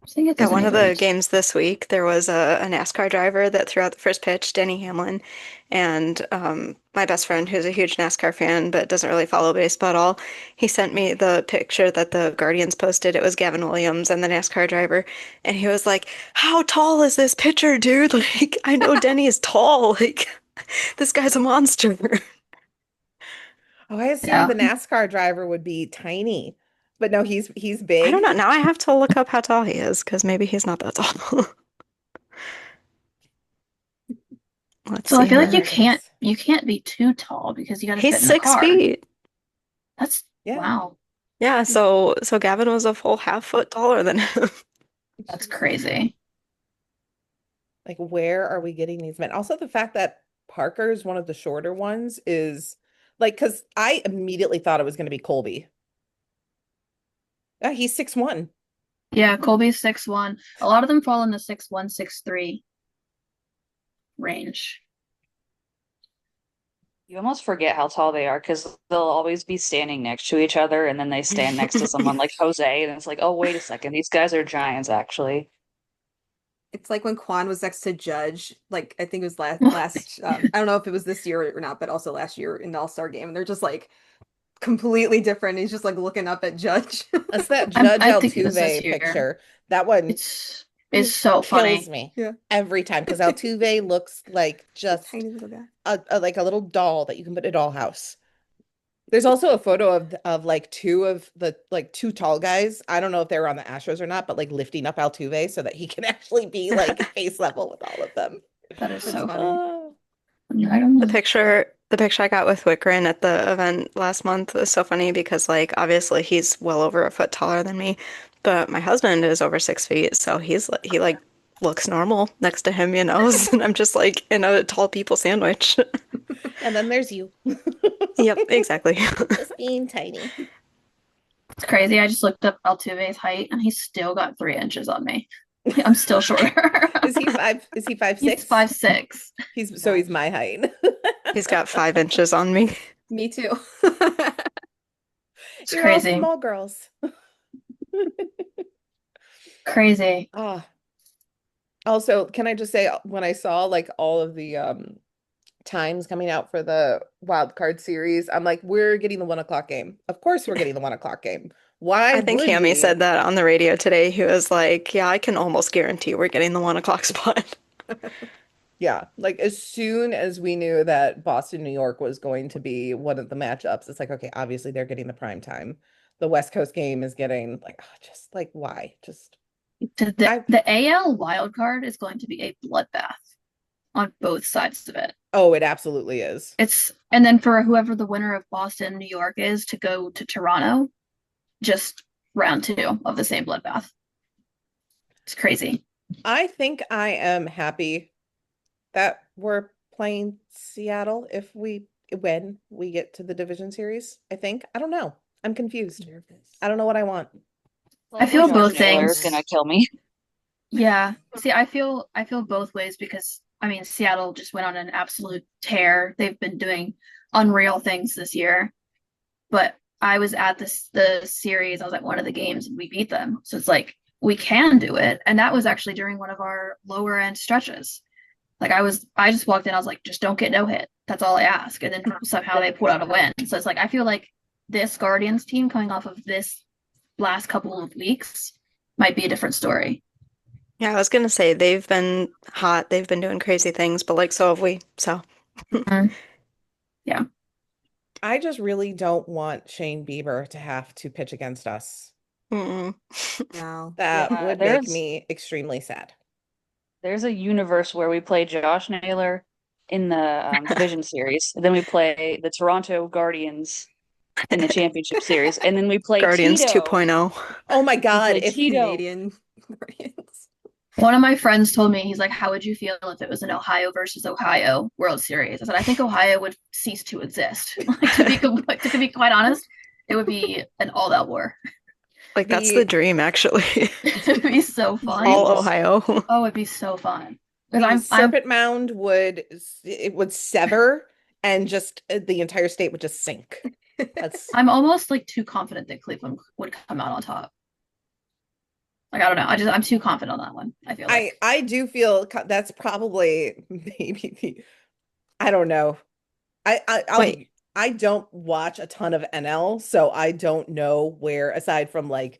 I think it At doesn't one of even. the games this week, there was a NASCAR driver that threw out the first pitch, Denny Hamlin, and my best friend, who's a huge NASCAR fan but doesn't really follow baseball at all, he sent me the picture that the Guardians posted. It was Gavin Williams and the NASCAR driver, and he was like, "How tall is this pitcher, dude? Like, I know Denny is tall. Like, this guy's a monster." Oh, I assumed Yeah. the NASCAR driver would be tiny, but no, he's I don't big. know. Now I have to look up how tall he is because maybe he's not that tall. Let's So I see feel like Oh here. goodness. you can't be too tall because you got to He's fit in the six car. feet. That's Yeah. wow. Yeah, so Gavin was a full half foot taller than him. That's crazy. Like, where are we getting these men? Also, the fact that Parker's one of the shorter ones is like, because I immediately thought it was going to be Colby. He's 6'1". Yeah, Colby's 6'1". A lot of them fall in the 6'1", 6'3" range. You almost forget how tall they are because they'll always be standing next to each other, and then they stand next to someone like Jose, and it's like, oh, wait a second, these guys are giants, actually. It's like when Quan was next to Judge, like I think it was last I don't know if it was this year or not, but also last year in the All-Star game. And they're just like completely different. He's just like looking up at Judge. That's that Judge I think it was this Altuve year. picture. That one It's so funny. kills me Yeah. every time because Altuve looks like just Tiny little guy. like a little doll that you can put in a dollhouse. There's also a photo of like two tall guys. I don't know if they were on the Astros or not, but like lifting up Altuve so that he can actually be like face level with all of them. That is That's so funny. Oh. I don't know. The picture I got with Wickren at the event last month was so funny because like obviously he's well over a foot taller than me, but my husband is over 6 feet, so he like looks normal next to him, and I'm just like in a tall people sandwich. And then there's you. Yep, exactly. Just being tiny. It's crazy. I just looked up Altuve's height and he's still got 3 inches on me. I'm still shorter. Is he 5'6"? He's 5'6". He's my height. He's got 5 inches on me. Me too. It's You're all crazy. small girls. Crazy. Also, can I just say when I saw like all of the times coming out for the wild card series, I'm like, we're getting the 1 o'clock game. Of course we're getting the 1 o'clock game. Why I think would Hammy we? said that on the radio today. He was like, "Yeah, I can almost guarantee we're getting the 1 o'clock spot." Yeah, like as soon as we knew that Boston, New York was going to be one of the matchups, it's like, okay, obviously they're getting the prime time. The West Coast game is getting like, just like why? Just The AL wild card is going to be a bloodbath on both sides of it. oh, it absolutely is. And then for whoever the winner of Boston, New York is to go to Toronto, just round 2 of the same bloodbath. It's crazy. I think I am happy that we're playing Seattle when we get to the division series. I don't know. I'm confused. I don't know what I want. I feel Josh both Naylor things. is gonna kill me. Yeah. See, I feel both ways because I mean Seattle just went on an absolute tear. They've been doing unreal things this year. But I was at the series, I was at one of the games and we beat them. So it's like we can do it. And that was actually during one of our lower end stretches. Like I just walked in, I was like, just don't get no hit. That's all I ask. And then somehow they pulled out a win. So it's like I feel like this Guardians team coming off of this last couple of weeks might be a different story. Yeah, I was gonna say they've been hot, they've been doing crazy things, but like so have we. So Yeah. I just really don't want Shane Bieber to have to pitch against us. mm-mm. No. That Yeah, would make me extremely sad. There's a universe where we play Josh Naylor in the division series, and then we play the Toronto Guardians in the championship series, and then we play Guardians Tito. 2.0. Oh my God, play if Tito. Canadian Guardians. One of my friends told me, he's like, how would you feel if it was an Ohio versus Ohio World Series? I said, I think Ohio would cease to exist. Like, to be quite honest, it would be an all-out war. Like that's the dream, actually. It would be so fun. All Ohio. Oh, it'd be so fun. the 'Cause I'm Serpent Mound would sever and just the entire state would just sink. I'm almost like too confident that Cleveland would come out on top. Like I don't know. I'm too confident on that one. I feel like I do feel that's probably maybe I don't know. Wait. I don't watch a ton of NL, so I don't know where, aside from like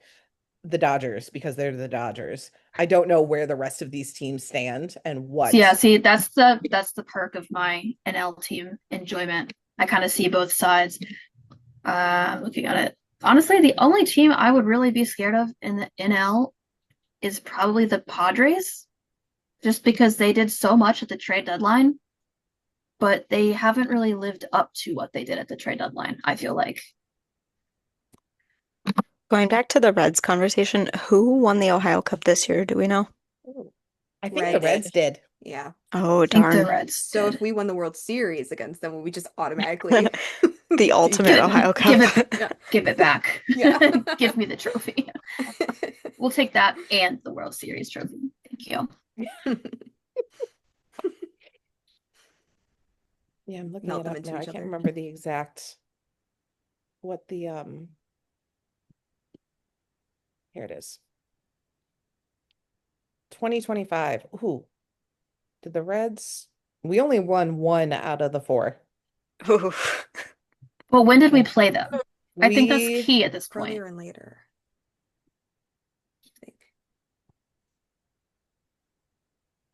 the Dodgers, because they're the Dodgers, I don't know where the rest of these teams stand and what. Yeah, see, that's the perk of my NL team enjoyment. I kind of see both sides. Looking at it. Honestly, the only team I would really be scared of in the NL is probably the Padres, just because they did so much at the trade deadline, but they haven't really lived up to what they did at the trade deadline, I feel like. Going back to the Reds conversation, who won the Ohio Cup this year? Do we know? I think the Reds did. Yeah. Oh, I think the darn. Reds So did. if we won the World Series against them, we just automatically The ultimate Ohio Cup. Give it back. Yeah. Give me the trophy. We'll take that and the World Series trophy. Thank you. Yeah, I'm looking melt it them up into now. I each can't other. remember the exact what the here it is. 2025. Ooh, did the Reds? We only won 1 out of the 4. Ooh. Well, when did we play them? I think that's We key at this point. Earlier and later. I think.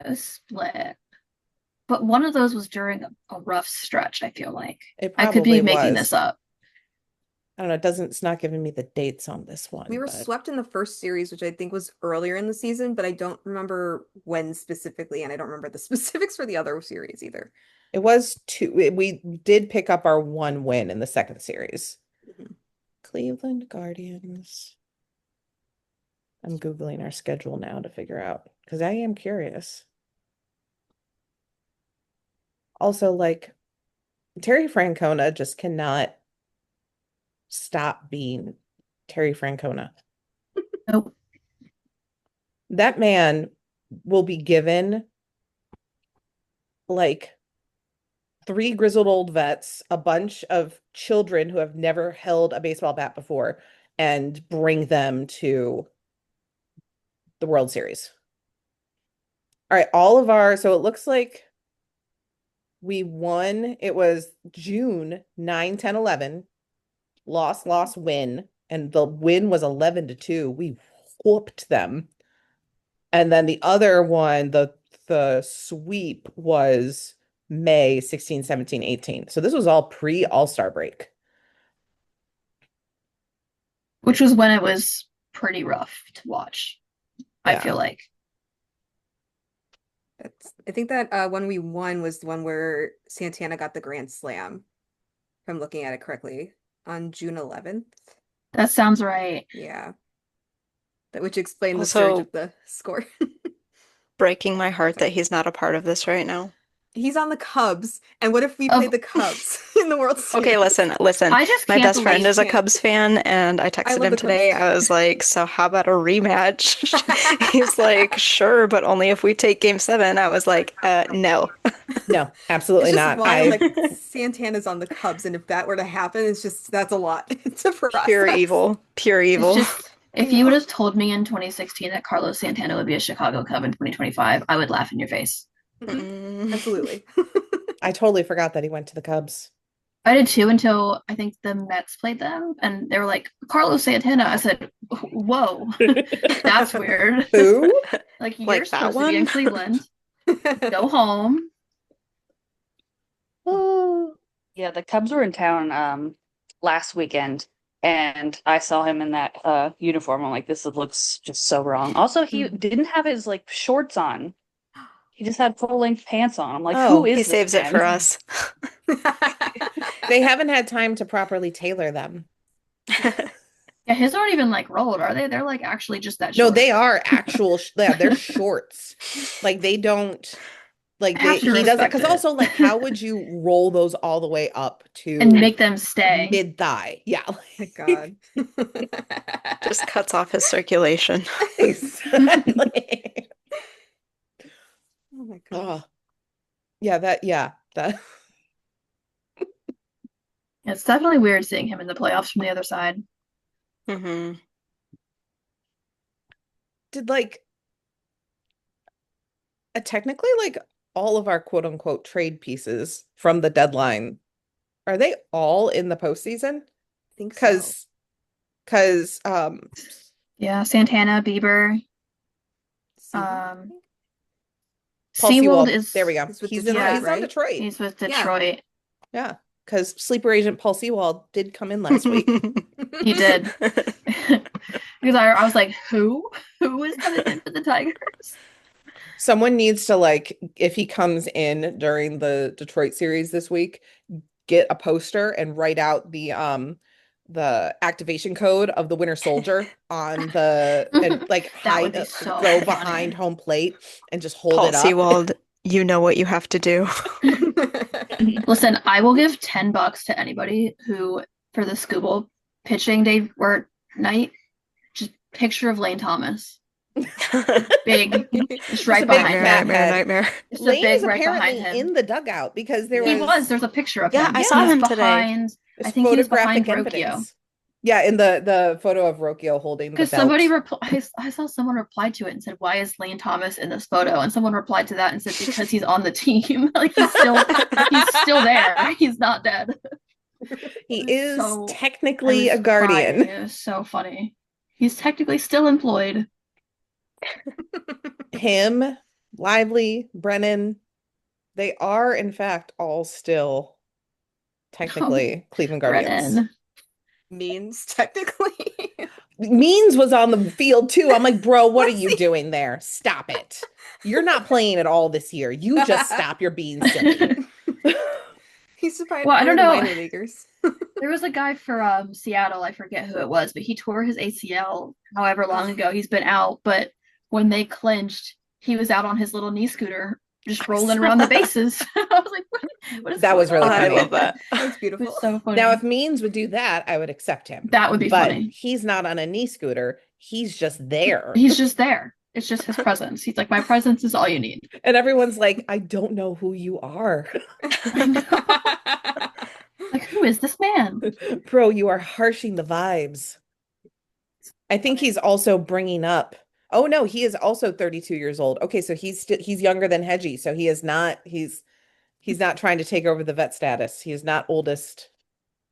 A split. But one of those was during a rough stretch, I feel like. it I could be probably making was. this up. I don't know. It's not giving me the dates on this one, We were but swept in the first series, which I think was earlier in the season, but I don't remember when specifically, and I don't remember the specifics for the other series either. it was 2. We did pick up our 1 win in the second series. Mhm. Cleveland Guardians. I'm Googling our schedule now to figure out because I am curious. Also, like Terry Francona just cannot stop being Terry Francona. Nope. That man will be given like 3 grizzled old vets, a bunch of children who have never held a baseball bat before, and bring them to the World Series. All right, so it looks like we won. It was June 9, 10, 11. Loss, win. And the win was 11-2. We whooped them. And then the other one, the sweep was May 16, 17, 18. So this was all pre All-Star break. Which was when it was pretty rough to watch, I Yeah. feel like. I think that one we won was the one where Santana got the grand slam, if I'm looking at it correctly, on June 11th. That sounds right. Yeah. Which explained the surge Also, of the score. breaking my heart that he's not a part of this right now. He's on the Cubs. And what if we Of- played the Cubs in the World Series? Okay, listen. I just My can't best friend believe is a can't. Cubs fan, and I texted love him the Cubs today. too. I was like, so how about a rematch? He's like, sure, but only if we take game 7. I was like, no. No, absolutely It's just not. wild, like Santana's on the Cubs, and if that were to happen, that's a lot to process. Pure evil. Pure evil. It's just, if you would have told me in 2016 that Carlos Santana would be a Chicago Cub in 2025, I would laugh in your face. Mm. Absolutely. I totally forgot that he went to the Cubs. I did too until I think the Mets played them and they were like, Carlos Santana. I said, whoa, that's weird. Who? Like, you're Like that supposed to be in one? Cleveland. Go home. Oh, Yeah, the Cubs were in town last weekend, and I saw him in that uniform. I'm like, this looks just so wrong. Also, he didn't have his like shorts on. He just had full-length pants on. I'm like, Oh, who is He this saves it man? for us. they haven't had time to properly tailor them. Yeah, his aren't even like rolled, are they? They're like actually just that No, short. they are actual. Yeah, they're shorts. Like they don't. Like I have to he doesn't. respect Because it. also, like, how would you roll those all the way up to And make them stay. mid thigh? Yeah. My God. Just cuts off his circulation. Exactly. Oh my God. Oh, yeah. That. It's definitely weird seeing him in the playoffs from the other side. Hmm. Did like technically like all of our quote unquote trade pieces from the deadline, are they all in the postseason? I think so. Because Yeah, Santana, Bieber, Seaweed? Paul Seawold Sewald, is there we go. He's with He's Detroit, he's on right? Detroit. he's with Yeah. Detroit. Yeah, because sleeper agent Paul Sewald did come in last week. He did. Because I was like, who? Who is coming in for the Tigers? Someone needs to like, if he comes in during the Detroit series this week, get a poster and write out the activation code of the Winter Soldier on the and like That would hide be so go funny. behind home plate and just hold Paul it up. Sewald, you know what you have to do. Listen, I will give $10 to anybody who, for the Scooble pitching day or night, just picture of Lane Thomas. Big, just right a big behind fat him. Nightmare, head. nightmare. Just a Lane big is right behind apparently him. in the dugout because there He was was. There's a picture of Yeah, him. I saw He's him today. behind. there's I think he was photographic behind Rokio. evidence. Yeah, in the photo of Rokio holding the Because belt. somebody I saw someone reply to it and said, "Why is Lane Thomas in this photo?" And someone replied to that and said, "Because he's on the team. Like he's still there. He's not dead." He It was is so- technically I a was guardian. crying. It was so funny. He's technically still employed. Him, Lively, Brennan, they are in fact all still technically Cleveland Guardians. Brennan. Means technically. Means was on the field too. I'm like, bro, what are Was you he? doing there? Stop it. You're not playing at all this year. You just stop. You're being silly. He's surprised Well, I one don't of the know. minor leaguers. There was a guy for Seattle, I forget who it was, but he tore his ACL however long ago he's been out. But when they clinched, he was out on his little knee scooter, just rolling around the bases. I was like, what is That was going really on? I funny. love that. That's It beautiful. was so funny. Now, if Means would do that, I would accept him. That would be But funny. he's not on a knee scooter. He's just there. He's just there. It's just his presence. He's like, my presence is all you need. And everyone's like, I don't know who you are. I know. Like, who is this man? Bro, you are harshing the vibes. I think he's also bringing up. Oh no, he is also 32 years old. Okay, so he's younger than Hedgie, so he's not trying to take over the vet status. He is not oldest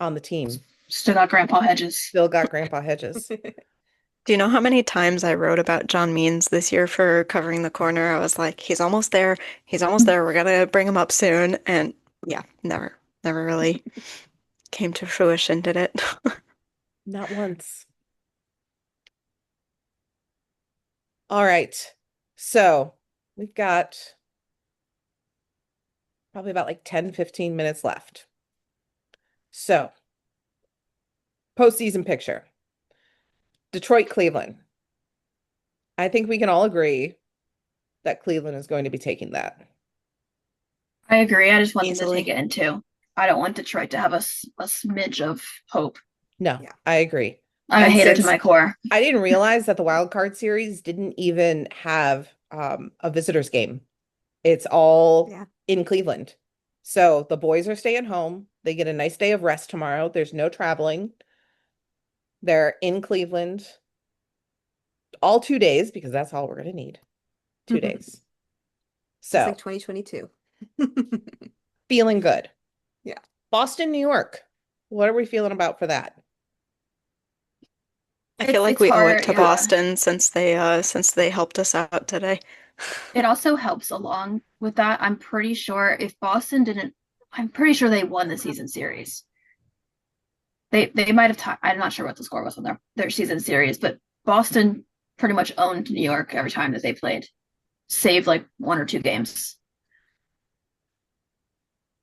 on the team. Still got Grandpa Hedges. Still got Grandpa Hedges. Do you know how many times I wrote about John Means this year for covering the corner? I was like, he's almost there. He's almost there. We're gonna bring him up soon. And yeah, never really came to fruition, did it? Not once. All right. So we've got probably about like 10, 15 minutes left. So postseason picture. Detroit, Cleveland. I think we can all agree that Cleveland is going to be taking that. I agree. I just want them to Easily. take it in two. I don't want Detroit to have a smidge of hope. No, Yeah. I agree. I'm a And hater to since my core. I didn't realize that the wild card series didn't even have a visitors game. It's all Yeah. in Cleveland. So the boys are staying home. They get a nice day of rest tomorrow. There's no traveling. They're in Cleveland all 2 days because that's all we're going to need. 2 days. It's So like 2022. feeling good. Yeah. Boston, New York. What are we feeling about for that? I feel like It's we owe hard, it to yeah. Boston since they helped us out today. It also helps along with that. I'm pretty sure if Boston didn't, I'm pretty sure they won the season series. They might have tied. I'm not sure what the score was on their season series, but Boston pretty much owned New York every time that they played, save like 1 or 2 games.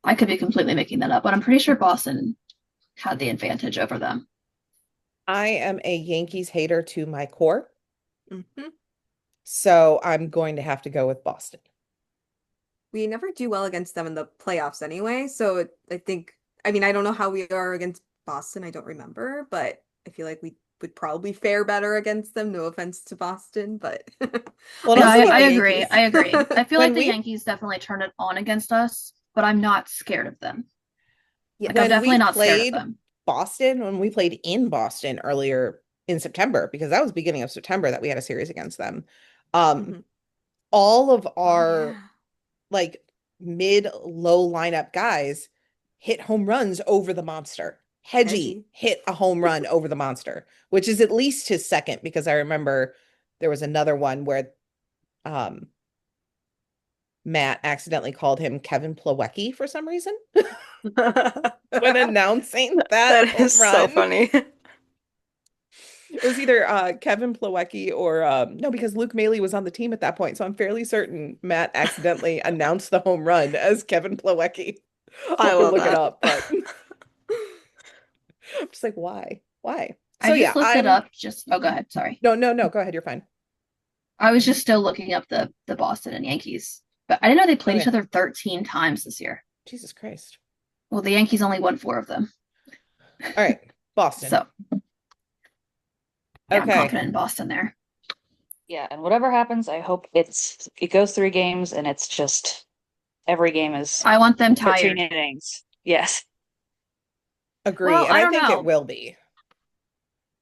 I could be completely making that up, but I'm pretty sure Boston had the advantage over them. I am a Yankees hater to my core, Mhm. so I'm going to have to go with Boston. We never do well against them in the playoffs anyway. So I think, I mean, I don't know how we are against Boston. I don't remember, but I feel like we would probably fare better against them. No offense to Boston, but Well, No, also I the agree. Yankees. I agree. I feel When like the we- Yankees definitely turned it on against us, but I'm not scared of them. Yeah. Like, I'm When definitely we not scared of played them. Boston, when we played in Boston earlier in September, because that was beginning of September that we had a series against them. Mhm. All of Oh, our yeah. like mid-low lineup guys hit home runs over the monster. Hedgie Hedgie. hit a home run over the monster, which is at least his second, because I remember there was another one where Matt accidentally called him Kevin Plawecki for some reason when announcing that That home is so run. funny. It was either Kevin Plawecki or no, because Luke Maley was on the team at that point. So I'm fairly certain Matt accidentally announced the home run as Kevin Plawecki. I I'll love look it that. up, but I'm just like, why? Why? I So just yeah, looked it up. Oh, go ahead. Sorry. No, go ahead. You're fine. I was just still looking up the Boston and Yankees, but I didn't know they played each Okay. other 13 times this year. Jesus Christ. Well, the Yankees only won 4 of them. All right, Boston. So yeah, I'm Okay. confident in Boston there. Yeah, and whatever happens, I hope it goes 3 games and it's just every game is I want them 13 tired. innings. Yes. Agree. Well, And I I don't think it know. will be.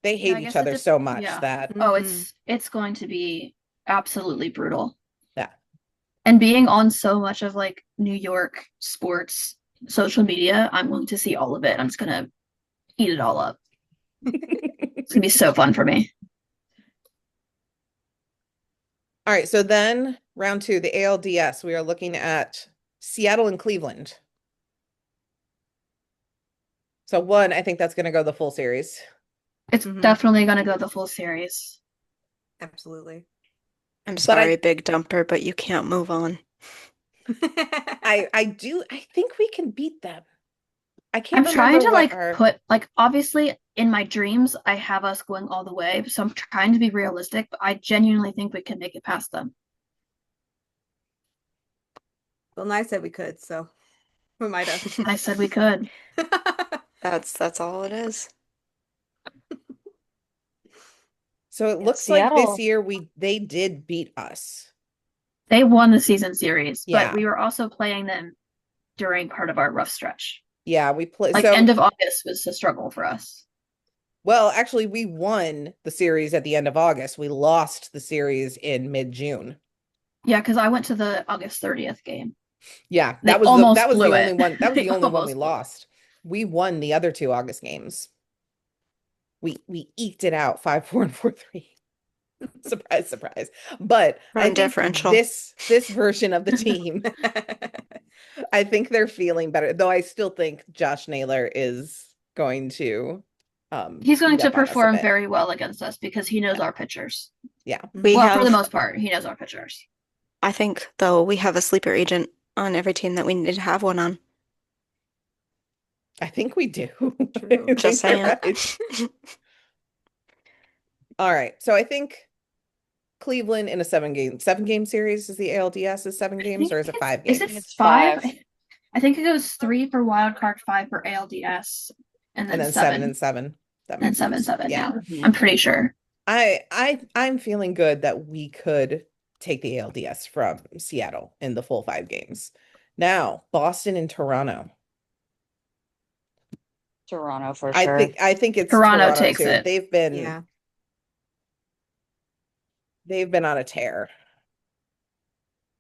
They Yeah, hate I each guess it other dep so much yeah. that, Oh, Hmm. it's going to be absolutely brutal. yeah. And being on so much of like New York sports social media, I'm going to see all of it. I'm just gonna eat it all up. It's gonna be so fun for me. All right, so then round 2, the ALDS, we are looking at Seattle and Cleveland. So one, I think that's going to go the full series. It's Mhm. definitely gonna go the full series. Absolutely. I'm But sorry, Big Dumper, but you can't move on. I think we can beat them. I I'm can't trying remember to what like our put like obviously in my dreams I have us going all the way, so I'm trying to be realistic, but I genuinely think we can make it past them. Well, and I said we could, so who am I to? I said we could. That's all it is. So it Yeah, looks like this Seattle. year they did beat us. They won the season series, but Yeah. we were also playing them during part of our rough stretch. Yeah, we play Like so end of August was a struggle for us. well, actually we won the series at the end of August. We lost the series in mid-June. Yeah, because I went to the August 30th game. Yeah, They that was almost the blew only it. one. That was They the only one we almost blew it. lost. We won the other 2 August games. We eked it out 5-4 and 4-3. Surprise, surprise. But I Run think differential. this version of the team, I think they're feeling better. Though I still think Josh Naylor is going to He's going beat to up on us a perform bit. very well against us because he knows Yeah. our pitchers. Yeah. We Well, for the have, most part, he knows our pitchers. I think, though, we have a sleeper agent on every team that we need to have one on. I think we do. True. I Just think you're saying. right. All right. So I think Cleveland in a 7-game series is the ALDS is 7 I games think or is it 5 is games? it I think it's 5? 5. I think it goes 3 for wild card, 5 for ALDS, and And then then 7 7, and 7. That and makes 7, sense. 7. Yeah. Yeah, I'm pretty sure. I'm feeling good that we could take the ALDS from Seattle in the full 5 games. Now, Boston and Toronto. Toronto for sure. I think it's Toronto Toronto takes too. it. Yeah. They've been on a tear.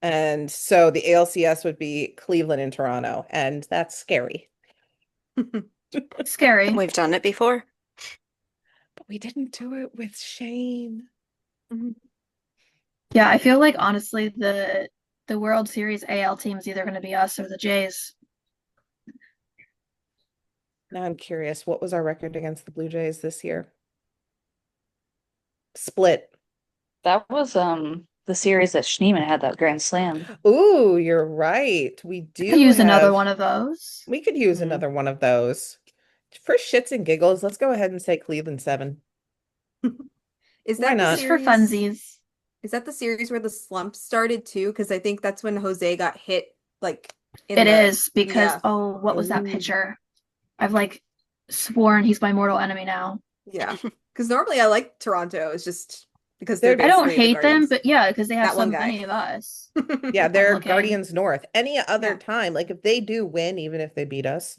And so the ALCS would be Cleveland and Toronto, and that's scary. It's scary. We've done it before. But we didn't do it with Shane. Yeah, I feel like honestly the World Series AL team is either going to be us or the Jays. Now I'm curious, what was our record against the Blue Jays this year? Split. That was the series that Schneemann had that grand slam. Ooh, you're right. We Could do use another have one of those. we could use Mhm. another one of those. For shits and giggles, let's go ahead and say Cleveland 7. Is Why that the not? Just for series? funsies. Is that the series where the slump started too? Because I think that's when Jose got hit, like in It the is because yeah. oh, what was that Ooh. pitcher? I've like sworn he's my mortal enemy now. Yeah. Because normally I like Toronto. It's just because They're- they're I don't basically the hate them, Guardians. but yeah, because they have That so one guy. many of us. Yeah, they're looking. Guardians North. Any other Yeah. time, like if they do win, even if they beat us,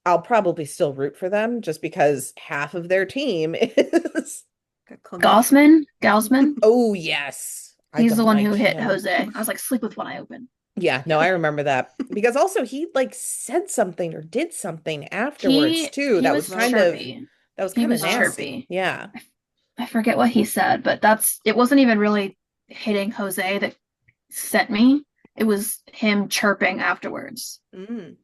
I'll probably still root for them just because half of their team is. Got Clement. Gausman. Oh, yes. I He's the don't one who like hit him. Jose. I was like, sleep with one eye open. Yeah, no, I remember that because also he like said something or did something afterwards too. He That was was kind of chirpy. He nasty. was chirpy. Yeah. I forget what he said, but it wasn't even really hitting Jose that sent me. It was him chirping afterwards. Mm.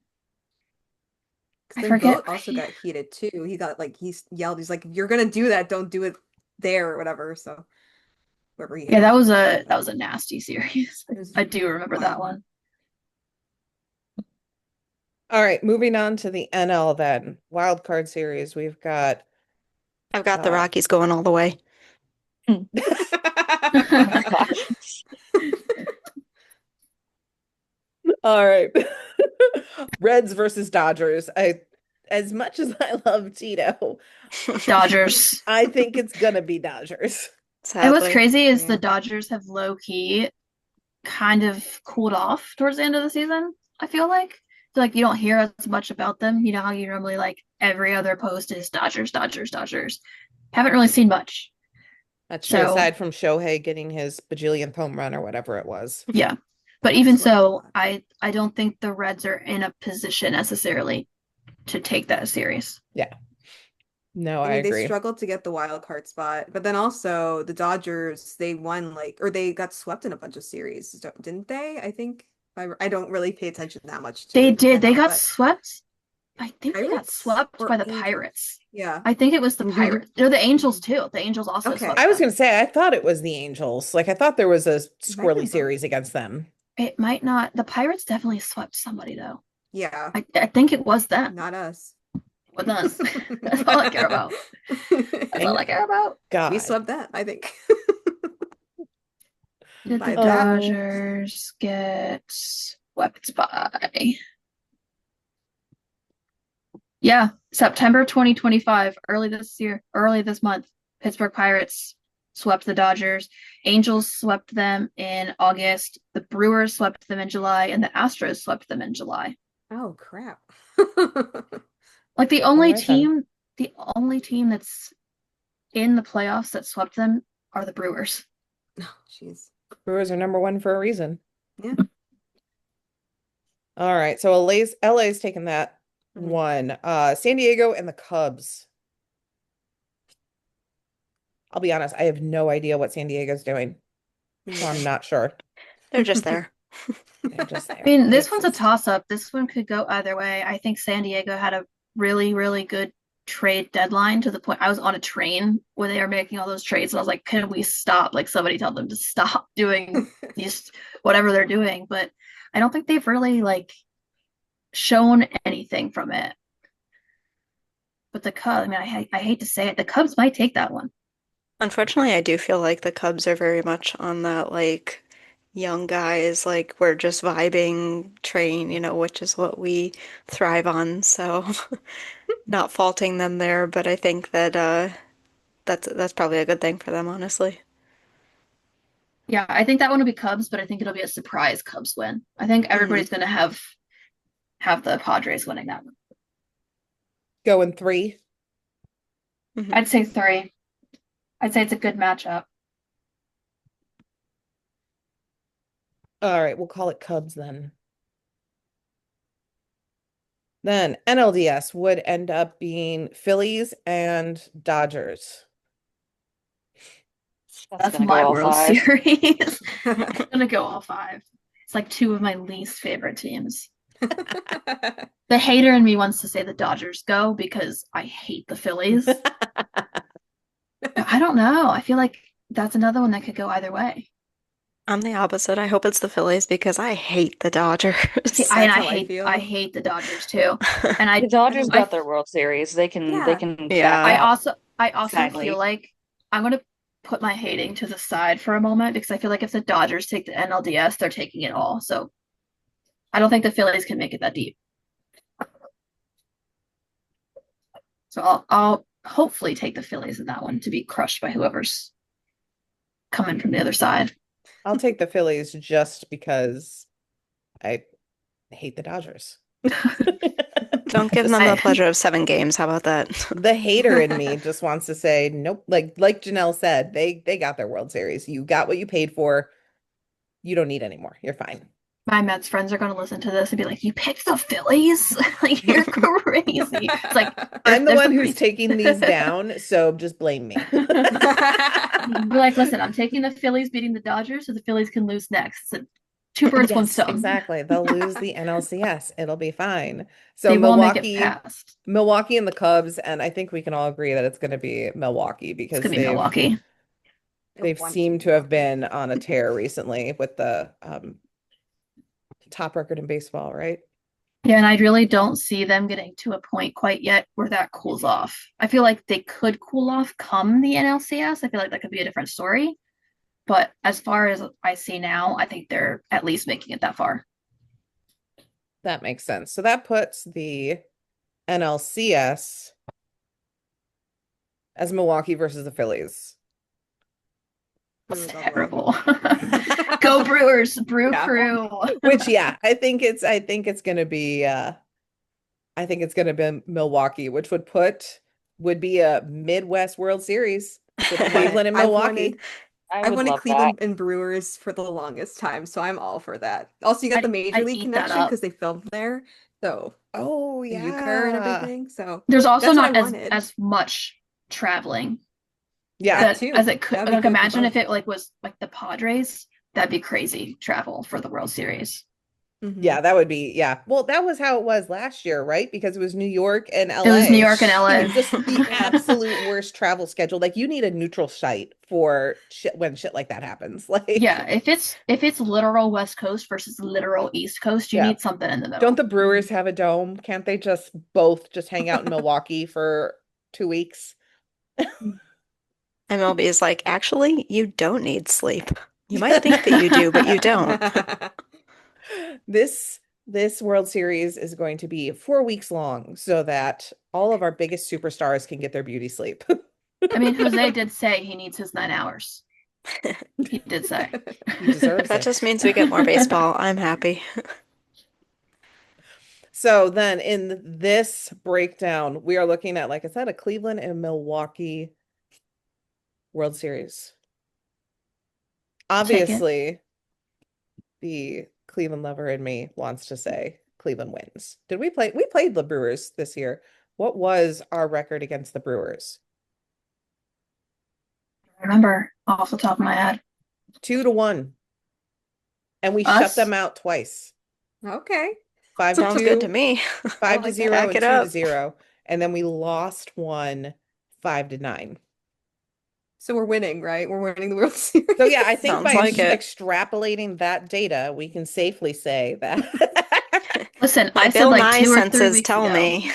I Then forget. Vogt also got heated too. He got like he yelled. He's like, "If you're gonna do that, don't do it there or whatever." So whoever he Yeah, hit. that was a nasty series. It was I do remember that one. All right, moving on to the NL then. Wild card series. We've got I've got the Uh, Rockies going all the way. Oh my gosh. all right. Reds versus Dodgers. As much as I love Tito, Dodgers. I think it's gonna be Dodgers. And what's sadly. crazy is Yeah. the Dodgers have low key kind of cooled off towards the end of the season, I feel like. I feel like you don't hear as much about them. You know how you normally like every other post is Dodgers, Dodgers, Dodgers. Haven't really seen much. That's true. So Aside from Shohei getting his bajillionth home run or whatever it was. yeah. But even Swept a so, lot. I don't think the Reds are in a position necessarily to take that series. Yeah. No, I I mean, they agree. struggled to get the wild card spot, but then also the Dodgers, they won like, or they got swept in a bunch of series, didn't they? I think I don't really pay attention that much They to did. They NL, got but swept. I think they got Pirates swept by or the Angels? Pirates. Yeah. I think it was the Pirates. Or the Angels too. The Angels also Okay. swept I was them. going to say, I thought it was the Angels. Like, I thought there was a It might have squirrely been both. series against them. It might not. The Pirates definitely swept somebody though. Yeah, I think it was them. not us. With us. That's all I care about. That's all I care about. God. We swept that, I think. Did By the that. Dodgers get swept by? Yeah, September 2025, early this month, Pittsburgh Pirates swept the Dodgers. Angels swept them in August. The Brewers swept them in July, and the Astros swept them in July. Oh, crap. Like the All only right, then. team that's in the playoffs that swept them are the Brewers. Oh, jeez. Brewers are number one for a reason. Yeah. All right. So LA's taken that Mhm. one. San Diego and the Cubs. I'll be honest, I have no idea what San Diego's doing. So I'm not sure. They're just there. They're just there. I mean, this They one's a exist. toss-up. This one could go either way. I think San Diego had a really, really good trade deadline to the point I was on a train where they were making all those trades, and I was like, can we stop? Like somebody tell them to stop doing these whatever they're doing. But I don't think they've really like shown anything from it. But the Cubs, I mean, I hate to say it, the Cubs might take that one. Unfortunately, I do feel like the Cubs are very much on that like young guys, like we're just vibing train, which is what we thrive on. So not faulting them there, but I think that that's probably a good thing for them, honestly. Yeah, I think that one will be Cubs, but I think it'll be a surprise Cubs win. I think everybody's gonna have the Padres winning that one. Going 3. Mhm. I'd say 3. I'd say it's a good matchup. All right, we'll call it Cubs then. Then NLDS would end up being Phillies and Dodgers. That's gonna go my all World 5. Series. I'm gonna go all 5. It's like 2 of my least favorite teams. The hater in me wants to say the Dodgers go because I hate the Phillies. I don't know. I feel like that's another one that could go either way. I'm the opposite. I hope it's the Phillies because I hate the Dodgers. See, That's how I feel. I hate the Dodgers too. And The Dodgers I got their World Series. They can Yeah. back out. I also Sadly. feel like I'm gonna put my hating to the side for a moment because I feel like if the Dodgers take the NLDS, they're taking it all. So I don't think the Phillies can make it that deep. So I'll hopefully take the Phillies in that one to be crushed by whoever's coming from the other side. I'll take the Phillies just because I hate the Dodgers. Don't give them the pleasure of 7 games. How about that? The hater in me just wants to say, nope, like Jenell said, they got their World Series. You got what you paid for. You don't need any more. You're fine. My Mets friends are going to listen to this and be like, "You picked the Phillies? Like you're crazy." It's like I'm the there's one some who's pretty- taking these down, so just blame me. Be like, "Listen, I'm taking the Phillies beating the Dodgers, so the Phillies can lose next." So 2 birds, 1 Yes, stone. exactly. They'll lose the NLCS. It'll be fine. So They will make it past. Milwaukee and the Cubs, and I think we can all agree that it's going to be Milwaukee It's because gonna be Milwaukee. they've seemed to have been on a tear recently with the top record in baseball, right? Yeah, and I really don't see them getting to a point quite yet where that cools off. I feel like they could cool off come the NLCS. I feel like that could be a different story. But as far as I see now, I think they're at least making it that far. That makes sense. So that puts the NLCS as Milwaukee versus the Phillies. That's Ooh, lovely. terrible. Go Brewers, Brew Yeah. Crew. Which, yeah, I think it's gonna be Milwaukee, which would be a Midwest World Series with I want it. Cleveland and I've Milwaukee. wanted I I would wanted love that. Cleveland and Brewers for the longest time, so I'm all for that. Also, you got the Major I'd League eat that connection up. because they filmed there, so Oh and Euchre and yeah. everything. So There's also that's what I not wanted. as much traveling Yeah. That that too. as it could. That'd be Like good for imagine if both. it like was like the Padres, that'd be crazy travel for the World Series. Yeah, that would be, yeah. Well, that was how it was last year, right? Because it was New York and It was New LA. York and LA. Just the absolute worst travel schedule. Like you need a neutral site for shit when shit like that happens. Like, Yeah, if it's literal West Coast versus literal East Coast, you yeah. need something in the Don't middle. the Brewers have a dome? Can't they just both just hang out in Milwaukee for 2 weeks? MLB is like, actually, you don't need sleep. You might think that you do, but you don't. This World Series is going to be 4 weeks long so that all of our biggest superstars can get their beauty sleep. I mean, Jose did say he needs his 9 hours. He did say. He deserves That it. just means we get more baseball. I'm happy. So then in this breakdown, we are looking at, like I said, a Cleveland and Milwaukee World Series. I'll take it. Obviously, the Cleveland lover in me wants to say Cleveland wins. We played the Brewers this year. What was our record against the Brewers? Remember off the top of my head. 2-1. And we Us? shut them out twice. Okay. 5 Sounds to good 2, to me. 5 to like 0, Back and it 2 to up. 0. And then we lost one 5-9. So we're winning, right? We're winning the World Series. So yeah, I think Sounds by like it. extrapolating that data, we can safely say that Listen, My I said Bill like Nye 2 or 3 senses weeks tell ago. me.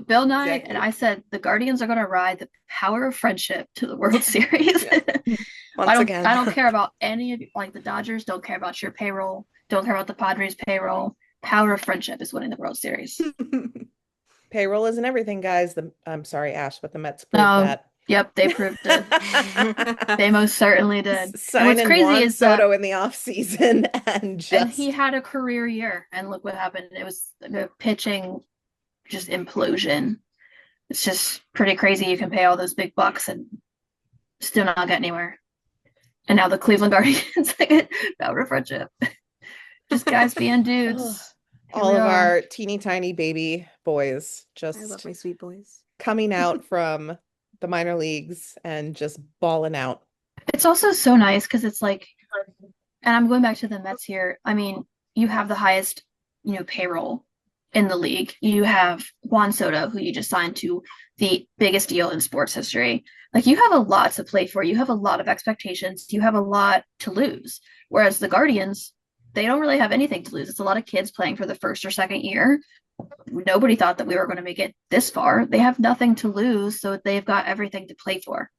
Bill Nye Exactly. and I said the Guardians are going to ride the power of friendship to the World Series. Yeah. Once again. I don't care about any of you. Like the Dodgers don't care about your payroll. Don't care about the Padres payroll. Power of friendship is winning the World Series. Payroll isn't everything, guys. I'm sorry, Ash, but the Mets proved No, that. yep, they proved it. They most certainly did. And what's Signing crazy Juan is that Soto in the offseason and and just he had a career year, and look what happened. It was the pitching just implosion. It's just pretty crazy. You can pay all those big bucks and still not get anywhere. And now the Cleveland Guardians like power of friendship. Just guys being dudes. Here all we of are. our teeny tiny baby boys I love just my sweet boys. coming out from the minor leagues and just balling out. It's also so nice because it's like, and I'm going back to the Mets here. I mean, you have the highest, payroll in the league. You have Juan Soto, who you just signed to the biggest deal in sports history. Like you have a lot to play for. You have a lot of expectations. You have a lot to lose. Whereas the Guardians, they don't really have anything to lose. It's a lot of kids playing for the first or second year. Nobody thought that we were going to make it this far. They have nothing to lose, so they've got everything to play for.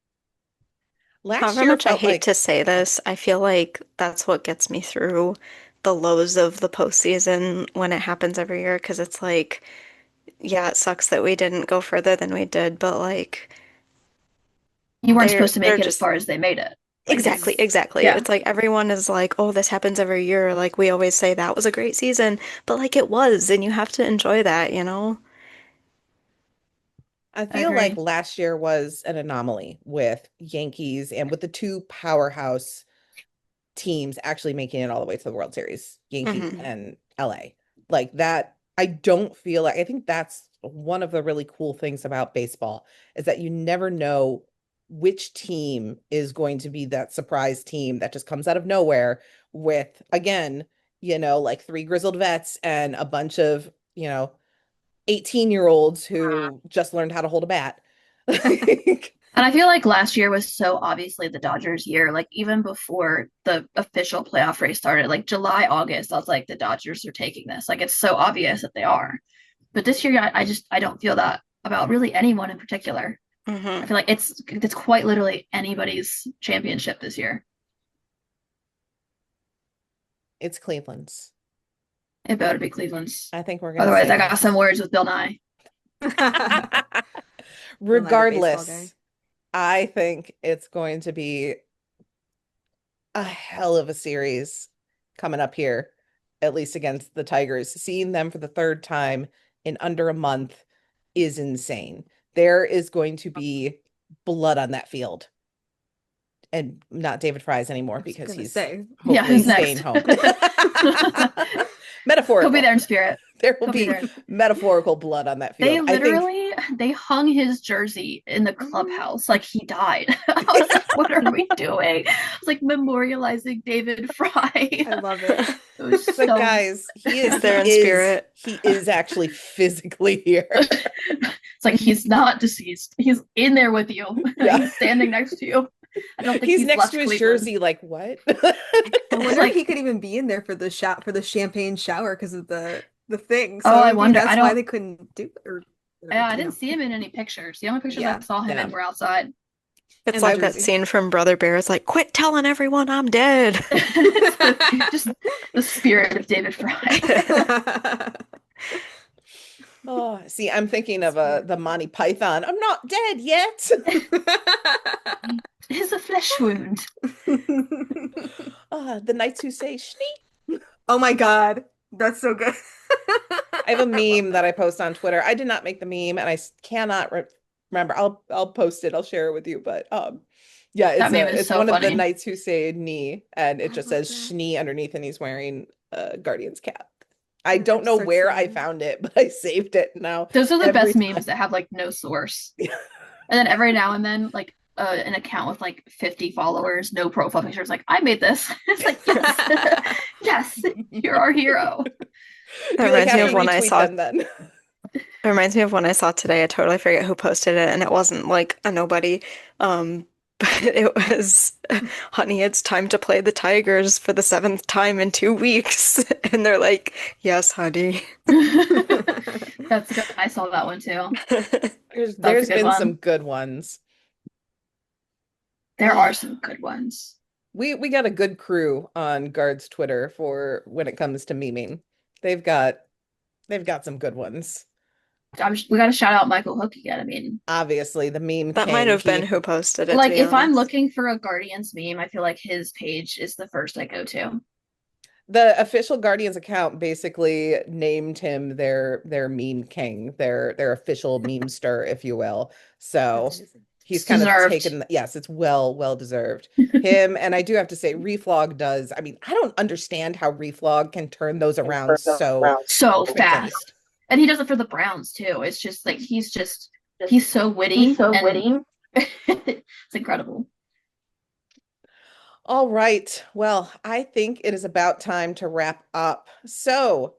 Last However year much I felt hate like to say this, I feel like that's what gets me through the lows of the postseason when it happens every year. Because it's like, yeah, it sucks that we didn't go further than we did, but like You weren't they're supposed to make they're it as just far as they made it. Like exactly, it's exactly. yeah. It's like everyone is like, oh, this happens every year. Like we always say that was a great season, but like it was, and you have to enjoy that, you know? I I feel like agree. last year was an anomaly with Yankees and with the two powerhouse teams actually making it all the way to the World Series, Yankee Mhm. and LA. Like that, I don't feel like, I think that's one of the really cool things about baseball is that you never know which team is going to be that surprise team that just comes out of nowhere with, again, like three grizzled vets and a bunch of, 18-year-olds who just learned how to hold a bat. And I feel like last year was so obviously the Dodgers year. Like even before the official playoff race started, like July, August, I was like, the Dodgers are taking this. Like it's so obvious that they are. But this year, I don't feel that about really anyone in particular. I Mhm. feel like it's quite literally anybody's championship this year. It's Cleveland's. It better be Cleveland's. I think we're gonna Otherwise, say I got that. some words with Bill Nye. Bill Nye, the baseball Regardless, guy. I think it's going to be a hell of a series coming up here, at least against the Tigers. Seeing them for the third time in under a month is insane. There is going to be blood on that field. And not David Fries anymore I was because gonna he's say. Yeah, hopefully who's staying next? home. He'll Metaphorical. be there in spirit. There will He'll be be there. metaphorical blood on that They field. I think literally they hung his jersey in the clubhouse like he died. I was like, what are we doing? It's like memorializing David Fry. I love it. It was it's like, so guys, He's there in spirit. he is actually physically here. it's like he's not deceased. He's in there with you. Yeah. He's standing next to you. I don't think He's he's next left to his Cleveland. jersey, like, what? I wonder like- if he could even be in there for the champagne shower because of the thing. Oh, I maybe wonder. that's I why don't- they couldn't do it. Or, Yeah, I you know. didn't see him in any pictures. The only pictures Yeah, I saw him yeah. in were outside. It's And like the that jersey. scene from Brother Bear. It's like, quit telling everyone I'm dead. Just the spirit of David Fry. Oh, see, I'm thinking of the Monty Python. I'm not dead yet. It is a flesh wound. The knights who say Schnee. Oh my God. That's so good. I have a meme that I post on Twitter. I did not make the meme, and I cannot remember. I'll post it. I'll share it with you. But yeah, That meme is it's so one of the funny. knights who say knee, and it I just love says that. Schnee underneath, and he's wearing a Guardian's cap. I I'm don't gonna know start where I saying- found it, but I saved it now. Those are the Every best time. memes that have like no source. And then every now and then, like an account with like 50 followers, no profile pictures, like I made this. It's like yes, yes, you're our hero. That You like reminds me have of to when I retweet saw them then. It reminds me of one I saw today. I totally forget who posted it, and it wasn't like a nobody. But it was, honey, it's time to play the Tigers for the 7th time in 2 weeks. And they're like, yes, honey. That's good. I saw that one too. There's good been one. some good ones. There are some good ones. We got a good crew on Guard's Twitter for when it comes to memeing. They've got some good ones. We got to shout out Michael Hook again. I mean, Obviously, the meme That might king. have been who posted it, to like be if I'm honest. looking for a Guardians meme, I feel like his page is the first I go to. The official Guardians account basically named him their meme king, their official memester, if you will. So That's amazing. he's It's kind of deserved. taken, yes, it's well deserved. Him, and I do have to say, Reflog does. I mean, I don't understand how Reflog can turn those around So quickly. fast. And he does it for the Browns too. It's just like he's so witty. And it's incredible. All right. Well, I think it is about time to wrap up. So,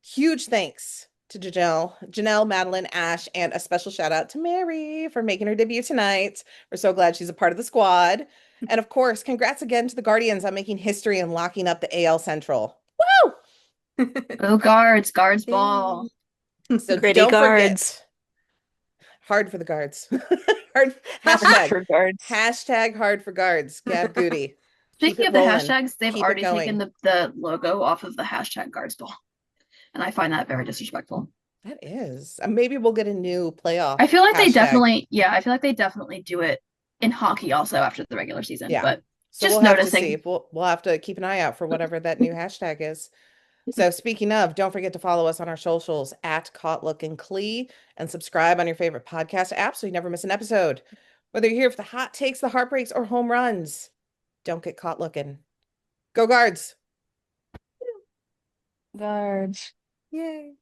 huge thanks to Jenell, Madelyn, Ash, and a special shout out to Mary for making her debut tonight. We're so glad she's a part of the squad. And of course, congrats again to the Guardians on making history and locking up the AL Central. Woo! Go guards ball. So Gritty don't guards. forget. Hard for the guards. Hard For guards. hashtag hard for guards. Gab Goody. Keep Speaking it of the rolling. hashtags, they've Keep it already going. taken the logo off of the hashtag guards ball. And I find that very disrespectful. That is. Maybe we'll get a new playoff. I feel like they hashtag. definitely do it in hockey also after the regular season. Yeah. But So just we'll have to noticing. see. We'll have to keep an eye out for whatever that new hashtag is. So speaking of, don't forget to follow us on our socials at Caught Lookin Clee and subscribe on your favorite podcast app so you never miss an episode. Whether you're here for the hot takes, the heartbreaks, or home runs, don't get caught looking. Go Guards! Guards. Yay!